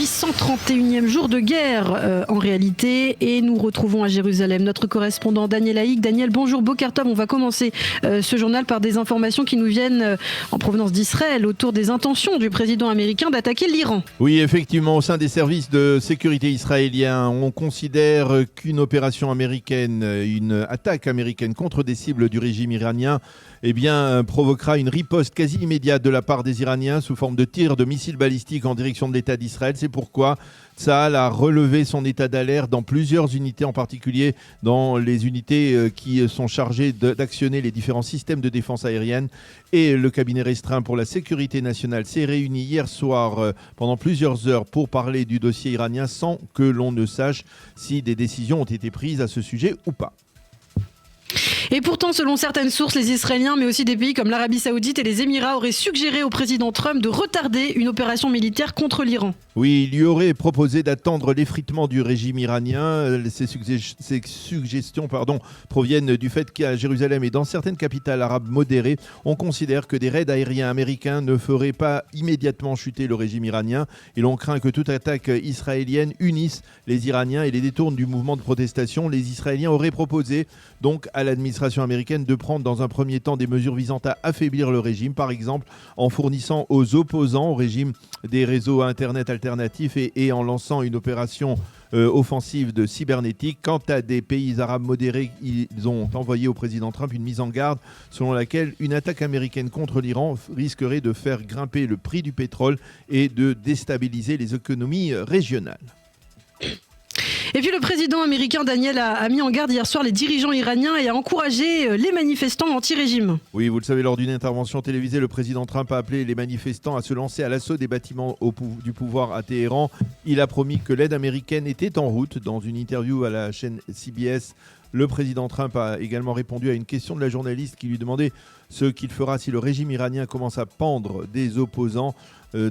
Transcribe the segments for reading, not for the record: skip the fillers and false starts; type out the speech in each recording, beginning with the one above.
831e jour de guerre en réalité, et nous retrouvons à Jérusalem notre correspondant Daniel Haïk. Daniel, bonjour, Boker Tov. On va commencer ce journal par des informations qui nous viennent en provenance d'Israël autour des intentions du président américain d'attaquer l'Iran. Oui, effectivement, au sein des services de sécurité israéliens, on considère qu'une opération américaine, une attaque américaine contre des cibles du régime iranien, provoquera une riposte quasi immédiate de la part des Iraniens sous forme de tirs de missiles balistiques en direction de l'État d'Israël. C'est pourquoi Tsahal a relevé son état d'alerte dans plusieurs unités, en particulier dans les unités qui sont chargées d'actionner les différents systèmes de défense aérienne. Et le cabinet restreint pour la sécurité nationale s'est réuni hier soir pendant plusieurs heures pour parler du dossier iranien sans que l'on ne sache si des décisions ont été prises à ce sujet ou pas. Et pourtant, selon certaines sources, les Israéliens, mais aussi des pays comme l'Arabie Saoudite et les Émirats, auraient suggéré au président Trump de retarder une opération militaire contre l'Iran. Oui, il lui aurait proposé d'attendre l'effritement du régime iranien. Ces suggestions proviennent du fait qu'à Jérusalem et dans certaines capitales arabes modérées, on considère que des raids aériens américains ne feraient pas immédiatement chuter le régime iranien. Et l'on craint que toute attaque israélienne unisse les Iraniens et les détourne du mouvement de protestation. Les Israéliens auraient proposé donc à l'administration américaine de prendre dans un premier temps des mesures visant à affaiblir le régime, par exemple en fournissant aux opposants au régime des réseaux Internet alternatifs et en lançant une opération offensive de cybernétique. Quant à des pays arabes modérés, ils ont envoyé au président Trump une mise en garde selon laquelle une attaque américaine contre l'Iran risquerait de faire grimper le prix du pétrole et de déstabiliser les économies régionales. Et puis le président américain Daniel a mis en garde hier soir les dirigeants iraniens et a encouragé les manifestants anti-régime. Oui, vous le savez, lors d'une intervention télévisée, le président Trump a appelé les manifestants à se lancer à l'assaut des bâtiments du pouvoir à Téhéran. Il a promis que l'aide américaine était en route. Dans une interview à la chaîne CBS, le président Trump a également répondu à une question de la journaliste qui lui demandait ce qu'il fera si le régime iranien commence à pendre des opposants.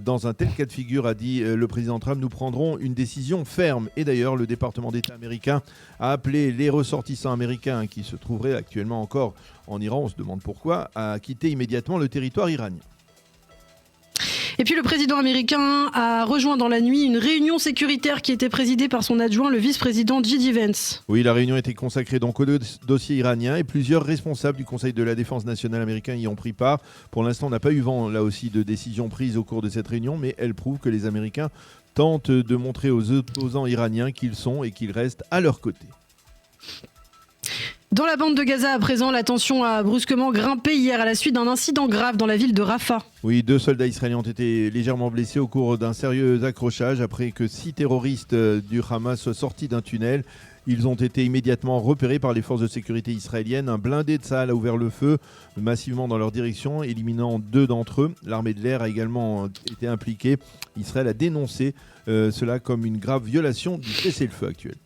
Dans un tel cas de figure, a dit le président Trump, nous prendrons une décision ferme. Et d'ailleurs, le département d'État américain a appelé les ressortissants américains qui se trouveraient actuellement encore en Iran, on se demande pourquoi, à quitter immédiatement le territoire iranien. Et puis le président américain a rejoint dans la nuit une réunion sécuritaire qui était présidée par son adjoint, le vice-président J.D. Vance. Oui, la réunion était consacrée donc au dossier iranien et plusieurs responsables du Conseil de la défense nationale américain y ont pris part. Pour l'instant, on n'a pas eu vent là aussi de décisions prises au cours de cette réunion, mais elle prouve que les Américains tentent de montrer aux opposants iraniens qu'ils sont et qu'ils restent à leur côté. Dans la bande de Gaza, à présent, la tension a brusquement grimpé hier à la suite d'un incident grave dans la ville de Rafah. Oui, 2 soldats israéliens ont été légèrement blessés au cours d'un sérieux accrochage après que 6 terroristes du Hamas soient sortis d'un tunnel. Ils ont été immédiatement repérés par les forces de sécurité israéliennes. Un blindé de Tsahal a ouvert le feu massivement dans leur direction, éliminant 2 d'entre eux. L'armée de l'air a également été impliquée. Israël a dénoncé cela comme une grave violation du cessez-le-feu actuel.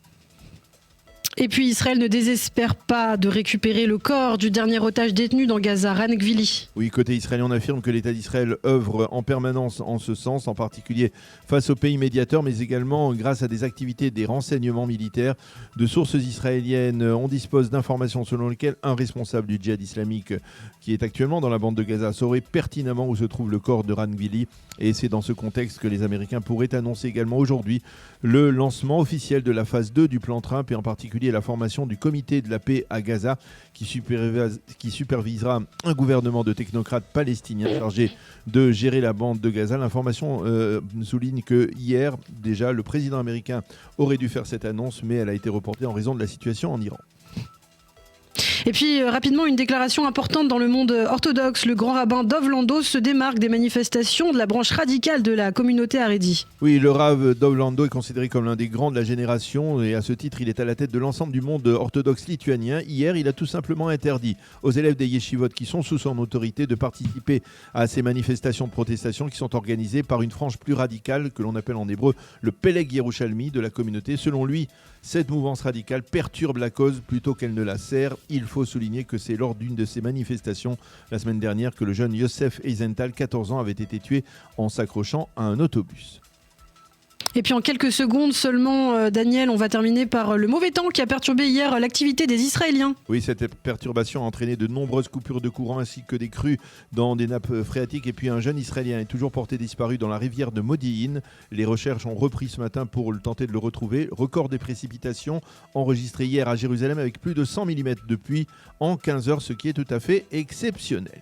Et puis Israël ne désespère pas de récupérer le corps du dernier otage détenu dans Gaza, Ran Gvili. Oui, côté israélien, on affirme que l'État d'Israël œuvre en permanence en ce sens, en particulier face aux pays médiateurs, mais également grâce à des activités des renseignements militaires. De sources israéliennes, on dispose d'informations selon lesquelles un responsable du djihad islamique qui est actuellement dans la bande de Gaza saurait pertinemment où se trouve le corps de Ran Gvili. Et c'est dans ce contexte que les Américains pourraient annoncer également aujourd'hui le lancement officiel de la phase 2 du plan Trump et en particulier la formation du comité de la paix à Gaza qui supervisera un gouvernement de technocrates palestiniens chargé de gérer la bande de Gaza. L'information souligne que hier, déjà, le président américain aurait dû faire cette annonce, mais elle a été reportée en raison de la situation en Iran. Et puis rapidement, une déclaration importante dans le monde orthodoxe. Le grand rabbin Dov Lando se démarque des manifestations de la branche radicale de la communauté Haredi. Oui, le Rav Dov Lando est considéré comme l'un des grands de la génération et à ce titre, il est à la tête de l'ensemble du monde orthodoxe lituanien. Hier, il a tout simplement interdit aux élèves des yeshivot qui sont sous son autorité de participer à ces manifestations de protestation qui sont organisées par une frange plus radicale que l'on appelle en hébreu le Peleg Yerushalmi de la communauté. Selon lui, cette mouvance radicale perturbe la cause plutôt qu'elle ne la sert. Il faut souligner que c'est lors d'une de ces manifestations la semaine dernière que le jeune Yosef Eisenthal, 14 ans, avait été tué en s'accrochant à un autobus. Et puis en quelques secondes seulement, Daniel, on va terminer par le mauvais temps qui a perturbé hier l'activité des Israéliens. Oui, cette perturbation a entraîné de nombreuses coupures de courant ainsi que des crues dans des nappes phréatiques. Et puis un jeune Israélien est toujours porté disparu dans la rivière de Modi'in. Les recherches ont repris ce matin pour tenter de le retrouver. Record des précipitations enregistré hier à Jérusalem avec plus de 100 mm de pluie en 15 heures, ce qui est tout à fait exceptionnel.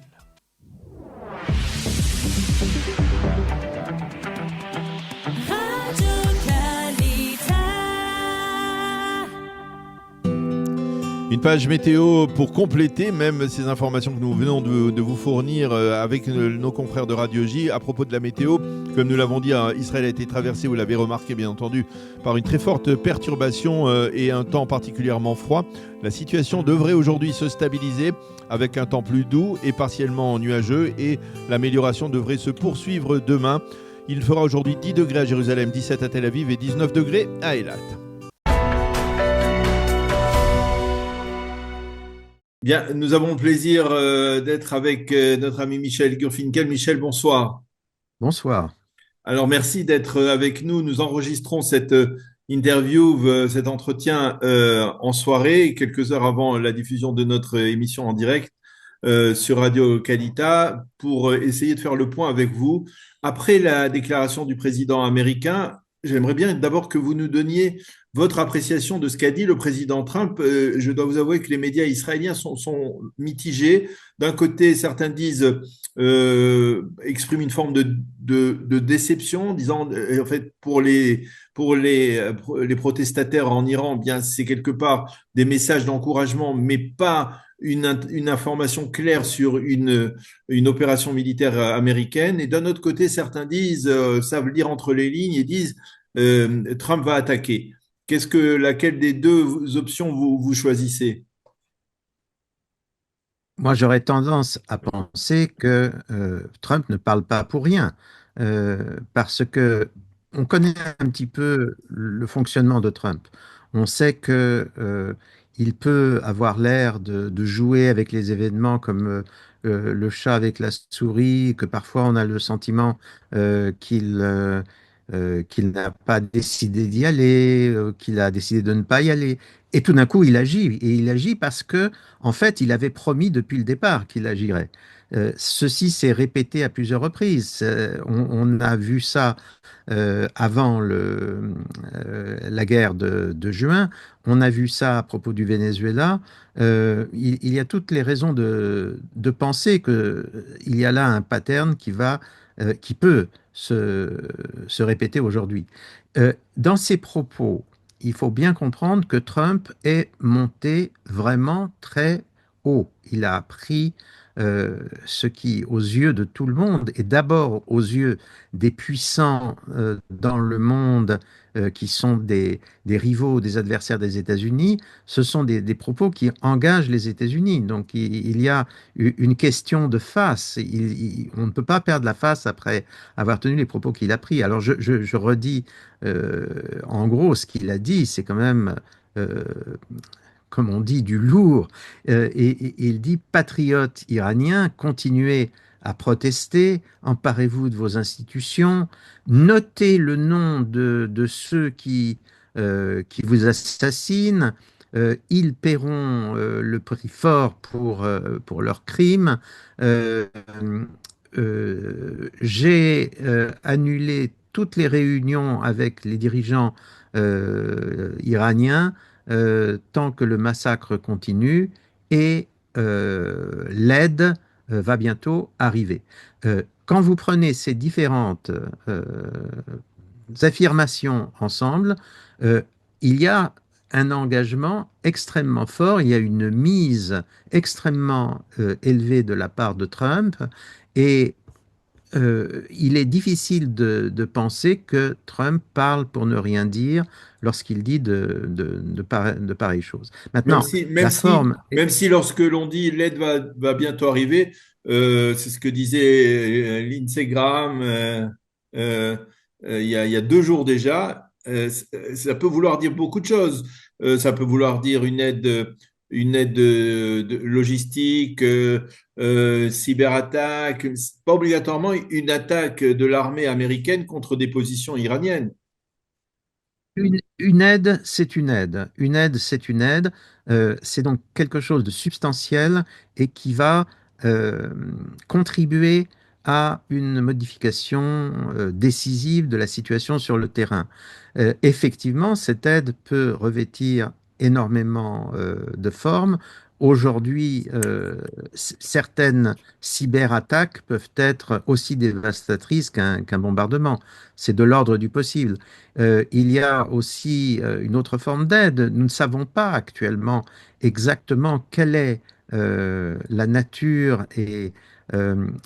Une page météo pour compléter même ces informations que nous venons de vous fournir avec nos confrères de Radio J à propos de la météo. Comme nous l'avons dit, Israël a été traversé, vous l'avez remarqué bien entendu, par une très forte perturbation et un temps particulièrement froid. La situation devrait aujourd'hui se stabiliser avec un temps plus doux et partiellement nuageux, et l'amélioration devrait se poursuivre demain. Il fera aujourd'hui 10 degrés à Jérusalem, 17 à Tel Aviv et 19 degrés à Eilat. Bien, nous avons le plaisir d'être avec notre ami Michel Gurfinkel. Michel, bonsoir. Bonsoir. Alors, merci d'être avec nous. Nous enregistrons cette interview, cet entretien en soirée, quelques heures avant la diffusion de notre émission en direct sur Radio Kalita, pour essayer de faire le point avec vous. Après la déclaration du président américain, j'aimerais bien d'abord que vous nous donniez votre appréciation de ce qu'a dit le président Trump. Je dois vous avouer que les médias israéliens sont mitigés. D'un côté, certains expriment une forme de déception, disant en fait pour les protestataires en Iran, bien c'est quelque part des messages d'encouragement, mais pas une information claire sur une opération militaire américaine. Et d'un autre côté, certains savent lire entre les lignes et disent Trump va attaquer. Laquelle des deux options vous choisissez? Moi, j'aurais tendance à penser que Trump ne parle pas pour rien, parce que on connaît un petit peu le fonctionnement de Trump. On sait que il peut avoir l'air de jouer avec les événements comme le chat avec la souris, que parfois on a le sentiment qu'il n'a pas décidé d'y aller, qu'il a décidé de ne pas y aller. Et tout d'un coup, il agit. Et il agit parce que, en fait, il avait promis depuis le départ qu'il agirait. Ceci s'est répété à plusieurs reprises. On a vu ça avant la guerre de juin. On a vu ça à propos du Venezuela. Il y a toutes les raisons de penser qu'il y a là un pattern qui peut se répéter aujourd'hui. Dans ses propos, il faut bien comprendre que Trump est monté vraiment très haut. Il a pris ce qui, aux yeux de tout le monde, et d'abord aux yeux des puissants dans le monde qui sont des rivaux, des adversaires des États-Unis, ce sont des propos qui engagent les États-Unis. Donc il y a une question de face. On ne peut pas perdre la face après avoir tenu les propos qu'il a pris. Alors je redis en gros ce qu'il a dit, c'est quand même comme on dit, du lourd. Et il dit, patriotes iraniens, continuez à protester, emparez-vous de vos institutions, notez le nom de ceux qui vous assassinent, ils paieront le prix fort pour leurs crimes. J'ai annulé toutes les réunions avec les dirigeants iraniens tant que le massacre continue, et l'aide va bientôt arriver. Quand vous prenez ces différentes affirmations ensemble, il y a un engagement extrêmement fort, il y a une mise extrêmement élevée de la part de Trump, et il est difficile de penser que Trump parle pour ne rien dire lorsqu'il dit de pareilles choses. Maintenant, même si lorsque l'on dit l'aide va bientôt arriver, c'est ce que disait Lindsey Graham il y a 2 jours déjà, ça peut vouloir dire beaucoup de choses. Ça peut vouloir dire une aide logistique, cyberattaque, pas obligatoirement une attaque de l'armée américaine contre des positions iraniennes. Une aide, c'est une aide. Une aide, c'est une aide. C'est donc quelque chose de substantiel et qui va euh, contribuer à une modification décisive de la situation sur le terrain. Effectivement, cette aide peut revêtir énormément de formes. Aujourd'hui, certaines cyberattaques peuvent être aussi dévastatrices qu'un bombardement. C'est de l'ordre du possible. Il y a aussi une autre forme d'aide. Nous ne savons pas actuellement exactement quelle est la nature et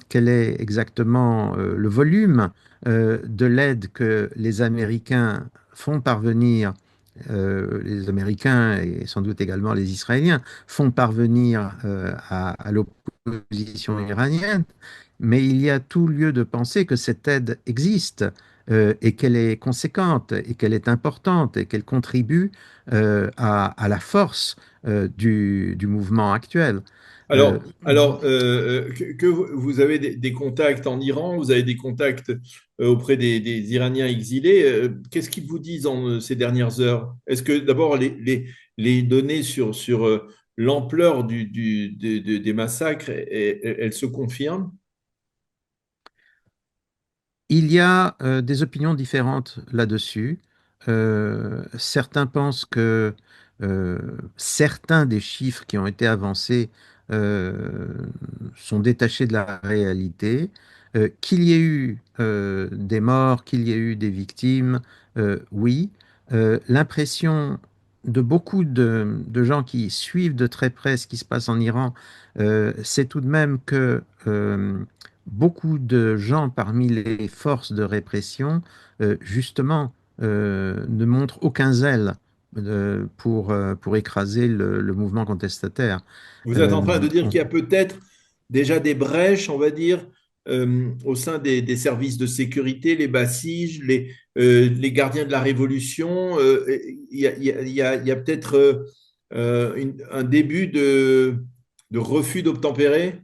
quel est exactement le volume de l'aide que les Américains font parvenir, les Américains et sans doute également les Israéliens font parvenir à l'opposition iranienne. Mais il y a tout lieu de penser que cette aide existe et qu'elle est conséquente et qu'elle est importante et qu'elle contribue à la force du mouvement actuel. Euh, Que vous avez des contacts en Iran, vous avez des contacts auprès des Iraniens exilés. Qu'est-ce qu'ils vous disent en ces dernières heures? Est-ce que d'abord les données sur l'ampleur des massacres, elles se confirment? Il y a des opinions différentes là-dessus. Certains pensent que euh, certains des chiffres qui ont été avancés euh, sont détachés de la réalité. Qu'il y ait eu des morts, qu'il y ait eu des victimes, oui. L'impression de beaucoup de gens qui suivent de très près ce qui se passe en Iran, c'est tout de même que beaucoup de gens parmi les forces de répression, justement, ne montrent aucun zèle pour écraser le mouvement contestataire. Vous êtes en train Euh, de dire on- qu'il y a peut-être déjà des brèches, on va dire, au sein des services de sécurité, les Bassij, les gardiens de la Révolution. Il y a peut-être un début de refus d'obtempérer.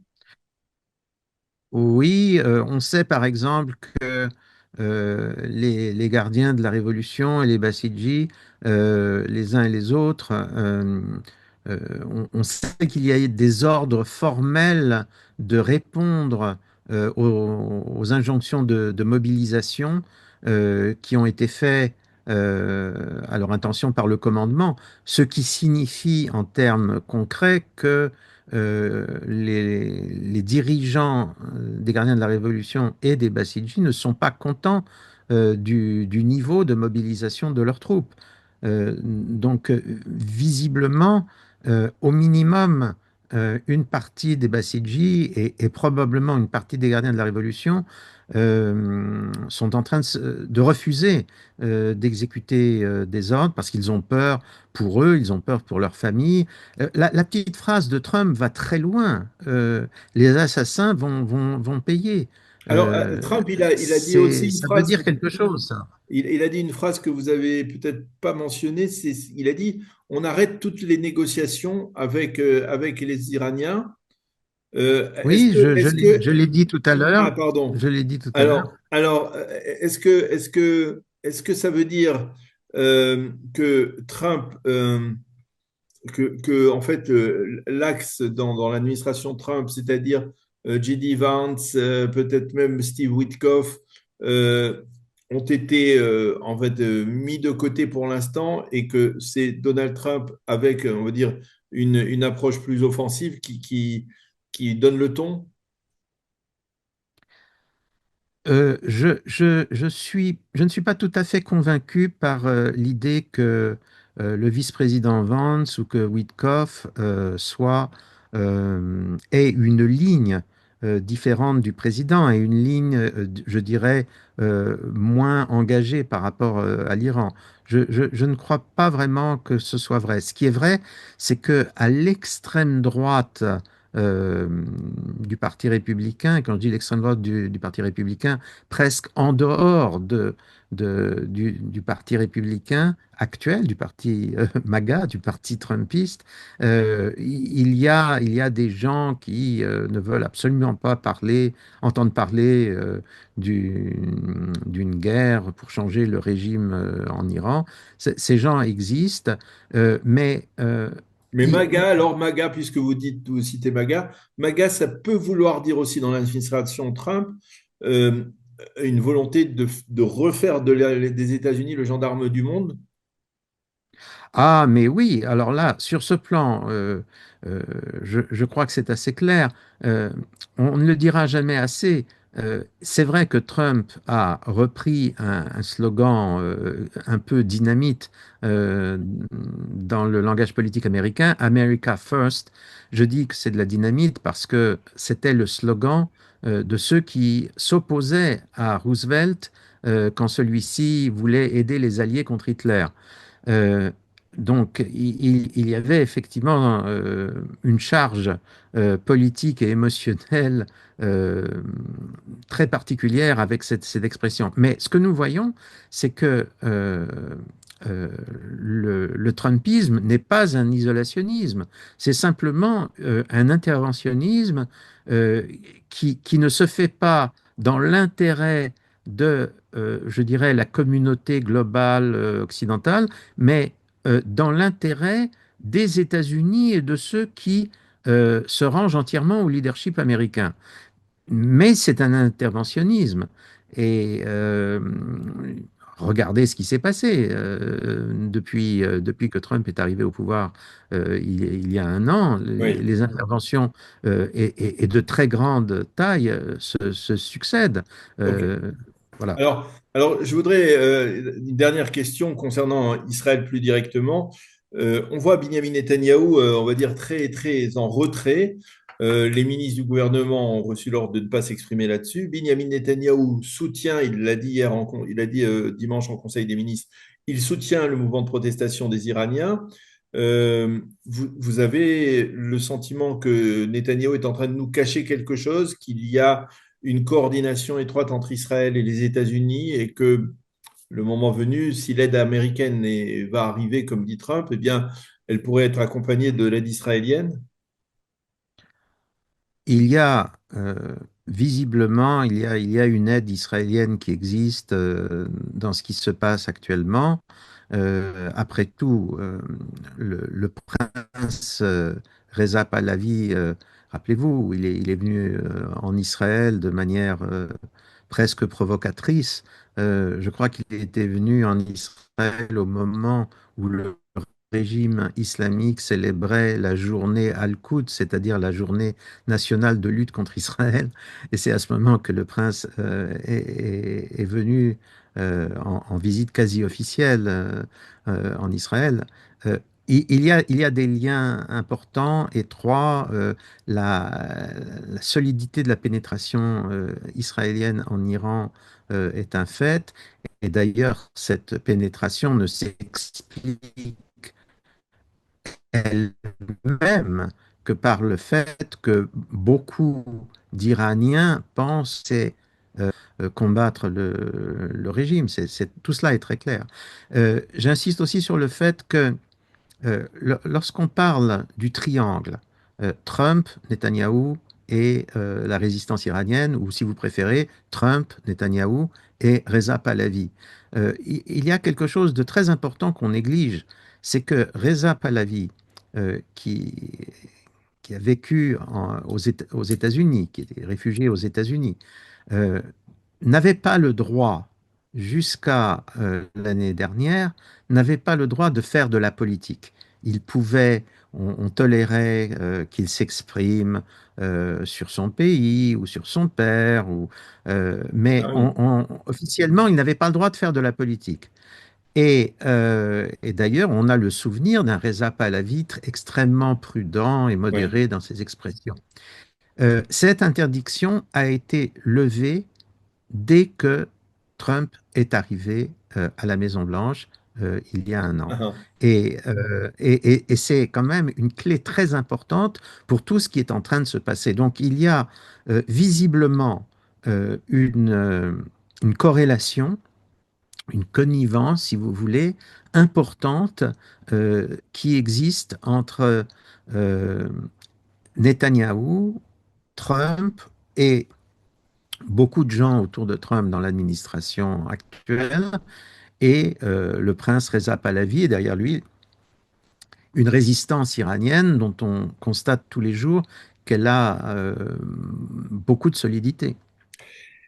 oui, on sait par exemple que les gardiens de la Révolution et les Bassidji, les uns et les autres, on sait qu'il y a des ordres formels de répondre aux injonctions de mobilisation qui ont été faits à leur intention par le commandement, ce qui signifie en termes concrets que les dirigeants des gardiens de la Révolution et des Bassidji ne sont pas contents du niveau de mobilisation de leurs troupes. Visiblement, au minimum, une partie des Bassidji et probablement une partie des gardiens de la Révolution sont en train de refuser d'exécuter des ordres parce qu'ils ont peur pour eux, ils ont peur pour leur famille. La petite phrase de Trump va très loin. Les assassins vont payer. Alors, Trump, il a dit aussi une Ça veut phrase. dire quelque chose, ça. Il a dit une phrase que vous avez peut-être pas mentionnée, il a dit on arrête toutes les négociations avec les Iraniens. Oui, je l'ai dit tout à Ah, l'heure. pardon. Je l'ai dit tout à l'heure. Est-ce que ça veut dire que Trump, en fait, l'axe dans l'administration Trump, c'est-à-dire J.D. Vance, peut-être même Steve Witkoff, euh, ont été en fait mis de côté pour l'instant et que c'est Donald Trump avec, on va dire, une approche plus offensive qui donne le ton? Je ne suis pas tout à fait convaincu par l'idée que le vice-président Vance ou que Witkoff ait une ligne différente du président et une ligne, je dirais, moins engagée par rapport à l'Iran. Je ne crois pas vraiment que ce soit vrai. Ce qui est vrai, c'est que à l'extrême droite euh, du Parti républicain. Et quand je dis l'extrême droite du Parti républicain, presque en dehors du Parti républicain actuel, du parti MAGA, du parti trumpiste, il y a des gens qui ne veulent absolument pas entendre parler d'une guerre pour changer le régime en Iran. Ces gens existent, mais Mais MAGA, alors MAGA, puisque vous citez MAGA, MAGA, ça peut vouloir dire aussi dans l'administration Trump euh, une volonté de refaire des États-Unis le gendarme du monde. Ah, mais oui, alors là, sur ce plan, je crois que c'est assez clair. Euh, on ne le dira jamais assez. C'est vrai que Trump a repris un slogan un peu dynamite dans le langage politique américain, America First. Je dis que c'est de la dynamite parce que c'était le slogan de ceux qui s'opposaient à Roosevelt quand celui-ci voulait aider les Alliés contre Hitler. Euh, donc, il y avait effectivement une charge politique et émotionnelle euh, très particulière avec cette expression. Mais ce que nous voyons, c'est que euh, le Trumpisme n'est pas un isolationnisme, c'est simplement un interventionnisme euh, qui ne se fait pas dans l'intérêt de, je dirais, la communauté globale occidentale, mais dans l'intérêt des États-Unis et de ceux qui se rangent entièrement au leadership américain. Mais c'est un interventionnisme. Et regardez ce qui s'est passé depuis que Trump est arrivé au pouvoir il y a un an. Oui, Les interventions et de très grande taille se succèdent. ok. Euh, voilà. Alors, je voudrais une dernière question concernant Israël plus directement. On voit Binyamin Netanyahou, on va dire très très en retrait. Les ministres du gouvernement ont reçu l'ordre de ne pas s'exprimer là-dessus. Binyamin Netanyahou soutient, il l'a dit il a dit dimanche en Conseil des ministres, il soutient le mouvement de protestation des Iraniens. Vous avez le sentiment que Netanyahou est en train de nous cacher quelque chose, qu'il y a une coordination étroite entre Israël et les États-Unis et que le moment venu, si l'aide américaine va arriver, comme dit Trump, eh bien, elle pourrait être accompagnée de l'aide israélienne. Il y a visiblement, il y a une aide israélienne qui existe dans ce qui se passe actuellement. Après tout, le prince Reza Pahlavi, rappelez-vous, il est venu en Israël de manière presque provocatrice. Je crois qu'il était venu en Israël au moment où le régime islamique célébrait la journée Al-Quds, c'est-à-dire la journée nationale de lutte contre Israël. Et c'est à ce moment que le prince est venu en visite quasi officielle en Israël. Euh, il y a des liens importants, étroits. La solidité de la pénétration israélienne en Iran est un fait. Et d'ailleurs, cette pénétration ne s'explique elle-même que par le fait que beaucoup d'Iraniens pensaient combattre le régime. Tout cela est très clair. J'insiste aussi sur le fait que lorsqu'on parle du triangle, Trump, Netanyahou et la résistance iranienne, ou si vous préférez, Trump, Netanyahou et Reza Pahlavi, il y a quelque chose de très important qu'on néglige, c'est que Reza Pahlavi, euh, qui, qui a vécu aux États-Unis, qui était réfugié aux États-Unis, euh, n'avait pas le droit, jusqu'à l'année dernière, n'avait pas le droit de faire de la politique. Il pouvait, on tolérait qu'il s'exprime sur son pays ou sur son père, mais Ah oui. officiellement, il n'avait pas le droit de faire de la politique. Et d'ailleurs, on a le souvenir d'un Reza Pahlavi extrêmement prudent et Oui. modéré dans ses expressions. Cette interdiction a été levée dès que Trump est arrivé à la Maison-Blanche il y a un an. Ah, Et c'est quand même une clé très importante pour tout ce qui est en train de se passer. Donc il y a visiblement une corrélation, une connivence, si vous voulez, importante qui existe entre euh, Netanyahou, Trump et beaucoup de gens autour de Trump dans l'administration actuelle et le prince Reza Pahlavi et derrière lui une résistance iranienne dont on constate tous les jours qu'elle a beaucoup de solidité.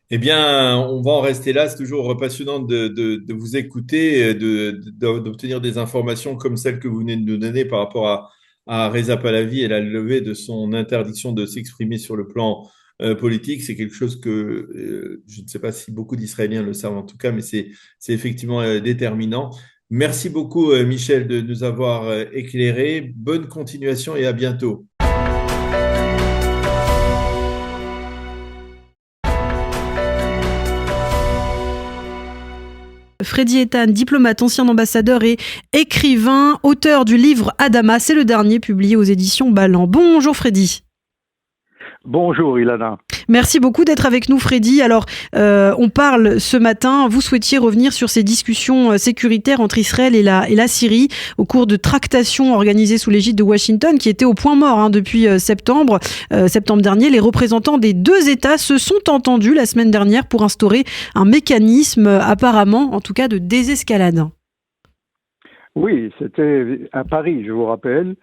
eh bien, on va en rester là. C'est toujours passionnant de vous écouter, d'obtenir des informations comme celles que vous venez de nous donner par rapport à Reza Pahlavi et la levée de son interdiction de s'exprimer sur le plan politique. C'est quelque chose que je ne sais pas si beaucoup d'Israéliens le savent en tout cas, mais c'est effectivement déterminant. Merci beaucoup, Michel, de nous avoir éclairés. Bonne continuation et à bientôt. Freddy Ethan, diplomate, ancien ambassadeur et écrivain, auteur du livre Adama, c'est le dernier publié aux éditions Ballant. Bonjour Freddy. Bonjour Ilana. Merci beaucoup d'être avec nous Freddy. Alors, on parle ce matin, vous souhaitiez revenir sur ces discussions sécuritaires entre Israël et la Syrie au cours de tractations organisées sous l'égide de Washington qui étaient au point mort depuis septembre dernier. Les représentants des deux États se sont entendus la semaine dernière pour instaurer un mécanisme apparemment, en tout cas, de désescalade. Oui, c'était à Paris, je vous rappelle.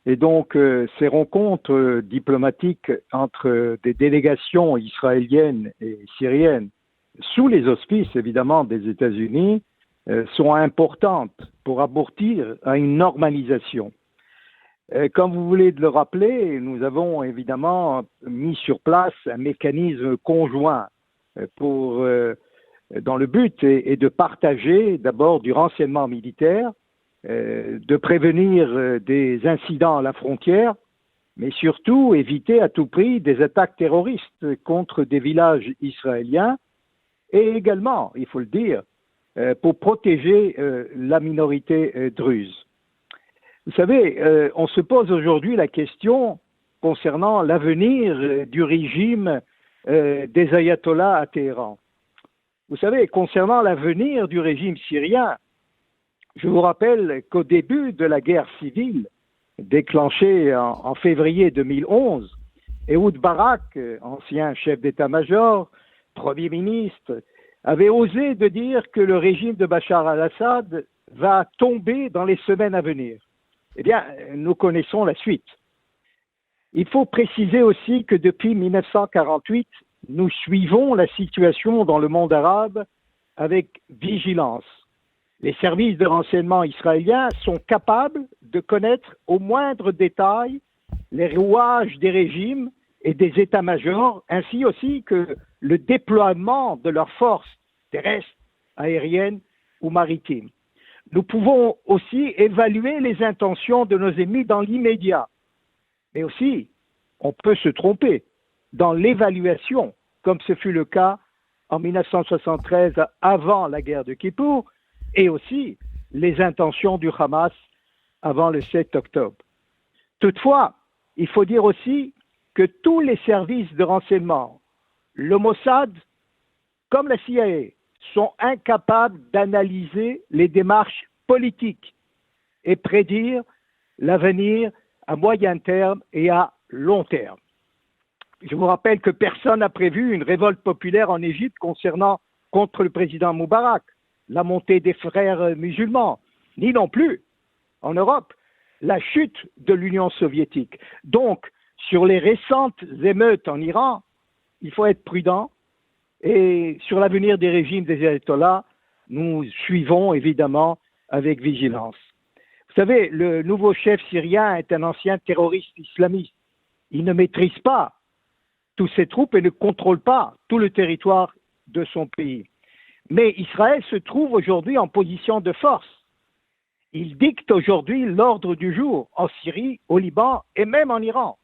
Et donc, ces rencontres diplomatiques entre des délégations israéliennes et syriennes, sous les auspices évidemment des États-Unis, sont importantes pour aboutir à une normalisation. Comme vous voulez le rappeler, nous avons évidemment mis sur place un mécanisme conjoint dans le but est de partager d'abord du renseignement militaire, de prévenir des incidents à la frontière, mais surtout éviter à tout prix des attaques terroristes contre des villages israéliens et également, il faut le dire, pour protéger la minorité druze. Vous savez, on se pose aujourd'hui la question concernant l'avenir du régime des ayatollahs à Téhéran. Vous savez, concernant l'avenir du régime syrien, je vous rappelle qu'au début de la guerre civile, déclenchée en février 2011, Ehud Barak, ancien chef d'état-major, Premier ministre, avait osé de dire que le régime de Bachar al-Assad va tomber dans les semaines à venir. Eh bien, nous connaissons la suite. Il faut préciser aussi que depuis 1948, nous suivons la situation dans le monde arabe avec vigilance. Les services de renseignement israéliens sont capables de connaître au moindre détail les rouages des régimes et des états-majors, ainsi aussi que le déploiement de leurs forces terrestres, aériennes ou maritimes. Nous pouvons aussi évaluer les intentions de nos ennemis dans l'immédiat, mais aussi on peut se tromper dans l'évaluation, comme ce fut le cas en 1973 avant la guerre de Kippour, et aussi les intentions du Hamas avant le 7 octobre. Toutefois, il faut dire aussi que tous les services de renseignement, le Mossad comme la CIA, sont incapables d'analyser les démarches politiques et prédire l'avenir à moyen terme et à long terme. Je vous rappelle que personne n'a prévu une révolte populaire en Égypte contre le président Moubarak, la montée des frères musulmans, ni non plus, en Europe, la chute de l'Union soviétique. Donc, sur les récentes émeutes en Iran, il faut être prudent. Et sur l'avenir des régimes des ayatollahs, nous suivons évidemment avec vigilance. Vous savez, le nouveau chef syrien est un ancien terroriste islamiste. Il ne maîtrise pas toutes ses troupes et ne contrôle pas tout le territoire de son pays. Mais Israël se trouve aujourd'hui en position de force. Il dicte aujourd'hui l'ordre du jour en Syrie, au Liban et même en Iran.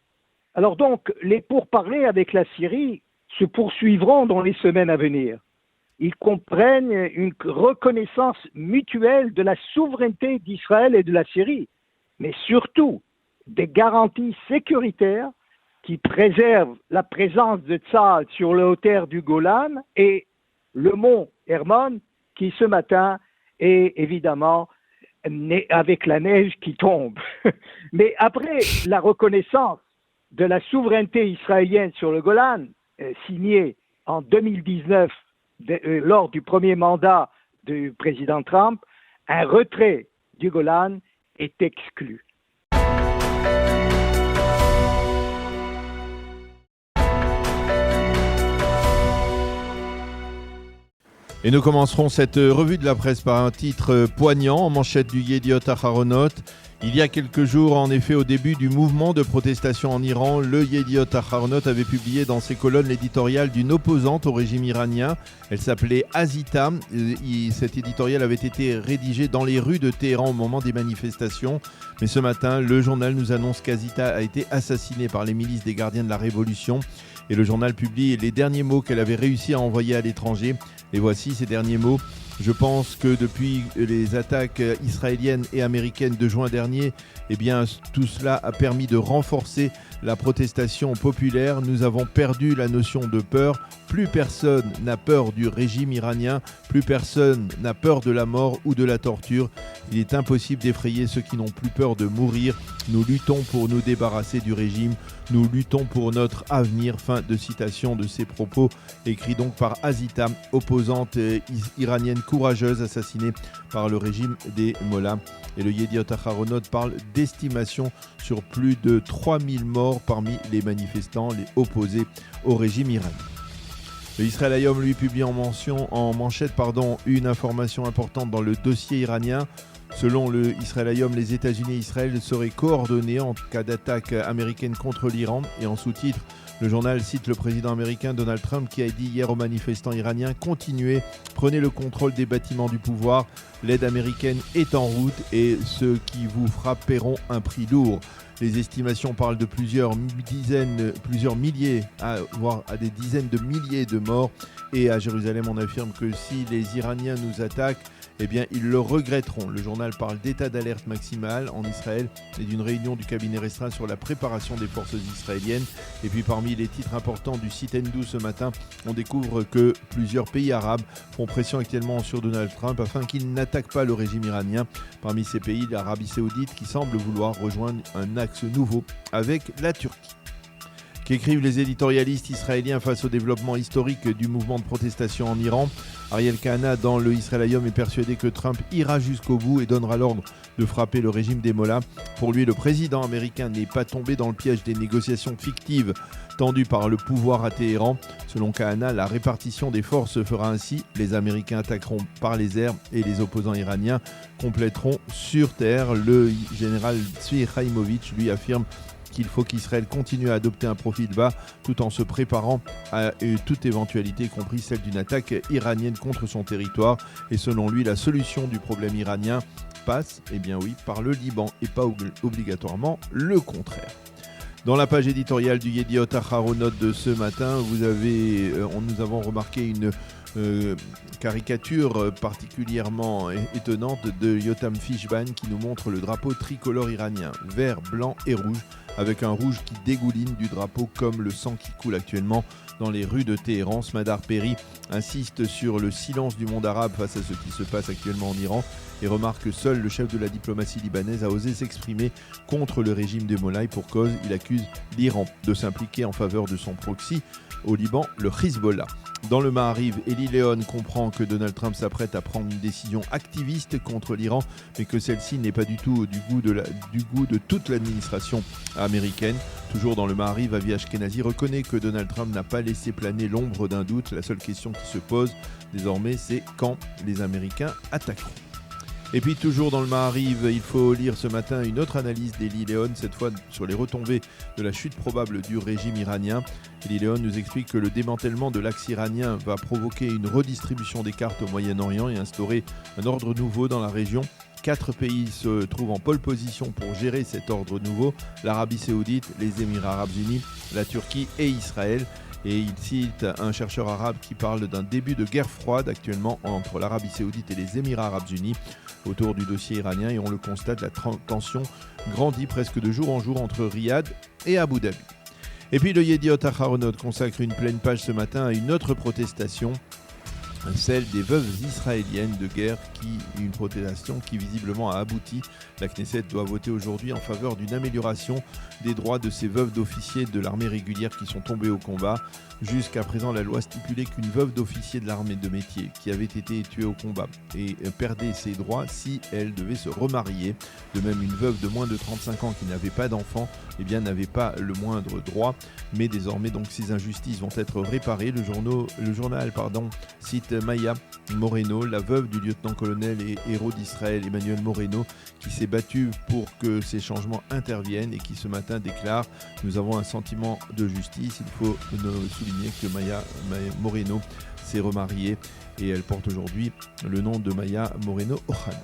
Alors donc, les pourparlers avec la Syrie se poursuivront dans les semaines à venir. ils comprennent une reconnaissance mutuelle de la souveraineté d'Israël et de la Syrie, mais surtout des garanties sécuritaires qui préservent la présence de Tsahal sur le haut-terre du Golan et le mont Hermon, qui ce matin est évidemment avec la neige qui tombe. Mais après la reconnaissance de la souveraineté israélienne sur le Golan, signée en 2019 lors du premier mandat du président Trump, un retrait du Golan est exclu. Et nous commencerons cette revue de la presse par un titre poignant en manchette du Yediot Aharonot. Il y a quelques jours, en effet, au début du mouvement de protestation en Iran, le Yediot Aharonot avait publié dans ses colonnes l'éditorial d'une opposante au régime iranien. Elle s'appelait Azita. Cet éditorial avait été rédigé dans les rues de Téhéran au moment des manifestations. Mais ce matin, le journal nous annonce qu'Azita a été assassinée par les milices des gardiens de la Révolution. Et le journal publie les derniers mots qu'elle avait réussi à envoyer à l'étranger. Et voici ces derniers mots. Je pense que depuis les attaques israéliennes et américaines de juin dernier, eh bien, tout cela a permis de renforcer la protestation populaire. Nous avons perdu la notion de peur. Plus personne n'a peur du régime iranien. Plus personne n'a peur de la mort ou de la torture. Il est impossible d'effrayer ceux qui n'ont plus peur de mourir. Nous luttons pour nous débarrasser du régime. Nous luttons pour notre avenir. Fin de citation de ces propos, écrits donc par Azita, opposante iranienne courageuse assassinée par le régime des Mollahs. Et le Yediot Aharonot parle d'estimation sur plus de 3000 morts parmi les manifestants, les opposés au régime iranien. Le Israël Hayom, lui, publie en manchette, une information importante dans le dossier iranien. Selon le Israël Hayom, les États-Unis et Israël seraient coordonnés en cas d'attaque américaine contre l'Iran. Et en sous-titre, le journal cite le président américain Donald Trump qui a dit hier aux manifestants iraniens « Continuez, prenez le contrôle des bâtiments du pouvoir. L'aide américaine est en route et ceux qui vous frappent paieront un prix lourd. » Les estimations parlent de plusieurs milliers, voire à des dizaines de milliers de morts. Et à Jérusalem, on affirme que si les Iraniens nous attaquent, eh bien, ils le regretteront. Le journal parle d'état d'alerte maximale en Israël et d'une réunion du cabinet restreint sur la préparation des forces israéliennes. Et puis, parmi les titres importants du site N12 ce matin, on découvre que plusieurs pays arabes font pression actuellement sur Donald Trump afin qu'il n'attaque pas le régime iranien. Parmi ces pays, l'Arabie Saoudite qui semble vouloir rejoindre un axe nouveau avec la Turquie. Qu'écrivent les éditorialistes israéliens face au développement historique du mouvement de protestation en Iran. Ariel Kahana, dans le Israël Hayom, est persuadé que Trump ira jusqu'au bout et donnera l'ordre de frapper le régime des Mollahs. Pour lui, le président américain n'est pas tombé dans le piège des négociations fictives tendues par le pouvoir à Téhéran. Selon Kahana, la répartition des forces se fera ainsi. Les Américains attaqueront par les airs et les opposants iraniens compléteront sur terre. Le général Tzvi Haïmovitch lui affirme qu'il faut qu'Israël continue à adopter un profil bas tout en se préparant à toute éventualité, y compris celle d'une attaque iranienne contre son territoire. Et selon lui, la solution du problème iranien passe, eh bien oui, par le Liban et pas obligatoirement le contraire. Dans la page éditoriale du Yediot Aharonot de ce matin, nous avons remarqué une caricature particulièrement étonnante de Yotam Fishban qui nous montre le drapeau tricolore iranien, vert, blanc et rouge, avec un rouge qui dégouline du drapeau comme le sang qui coule actuellement dans les rues de Téhéran. Smadar Peri insiste sur le silence du monde arabe face à ce qui se passe actuellement en Iran et remarque que seul le chef de la diplomatie libanaise a osé s'exprimer contre le régime des Mollahs. Pour cause, il accuse l'Iran de s'impliquer en faveur de son proxy au Liban, le Hezbollah. Dans le Maariv, Eli Leon comprend que Donald Trump s'apprête à prendre une décision activiste contre l'Iran, mais que celle-ci n'est pas du tout du goût de toute l'administration américaine. Toujours dans le Maariv, Avi Ashkenazi reconnaît que Donald Trump n'a pas laissé planer l'ombre d'un doute. La seule question qui se pose désormais, c'est quand les Américains attaqueront. Et puis toujours dans le Maariv, il faut lire ce matin une autre analyse d'Eli Leon, cette fois sur les retombées de la chute probable du régime iranien. Eli Leon nous explique que le démantèlement de l'axe iranien va provoquer une redistribution des cartes au Moyen-Orient et instaurer un ordre nouveau dans la région. 4 pays se trouvent en pole position pour gérer cet ordre nouveau, l'Arabie Saoudite, les Émirats Arabes Unis, la Turquie et Israël. Et il cite un chercheur arabe qui parle d'un début de guerre froide actuellement entre l'Arabie Saoudite et les Émirats Arabes Unis autour du dossier iranien. Et on le constate, la tension grandit presque de jour en jour entre Riyad et Abu Dhabi. Et puis le Yediot Aharonot consacre une pleine page ce matin à une autre protestation, celle des veuves israéliennes de guerre, une protestation qui visiblement a abouti. La Knesset doit voter aujourd'hui en faveur d'une amélioration des droits de ces veuves d'officiers de l'armée régulière qui sont tombées au combat. Jusqu'à présent, la loi stipulait qu'une veuve d'officier de l'armée de métier qui avait été tuée au combat et perdait ses droits si elle devait se remarier. De même, une veuve de moins de 35 ans qui n'avait pas d'enfant, n'avait pas le moindre droit. Mais désormais, donc, ces injustices vont être réparées. Le journal cite Maya Moreno, la veuve du lieutenant-colonel et héros d'Israël Emmanuel Moreno, qui s'est battue pour que ces changements interviennent et qui ce matin déclare « Nous avons un sentiment de justice ». Il faut souligner que Maya Moreno s'est remariée et elle porte aujourd'hui le nom de Maya Moreno Ohana.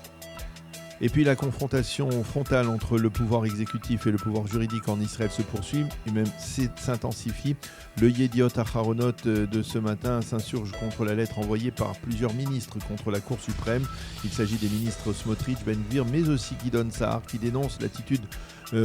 Et puis la confrontation frontale entre le pouvoir exécutif et le pouvoir juridique en Israël se poursuit et même s'intensifie. Le Yediot Aharonot de ce matin s'insurge contre la lettre envoyée par plusieurs ministres contre la Cour suprême. Il s'agit des ministres Smotrich, Ben Gvir, mais aussi Guidon Sa'ar, qui dénoncent l'attitude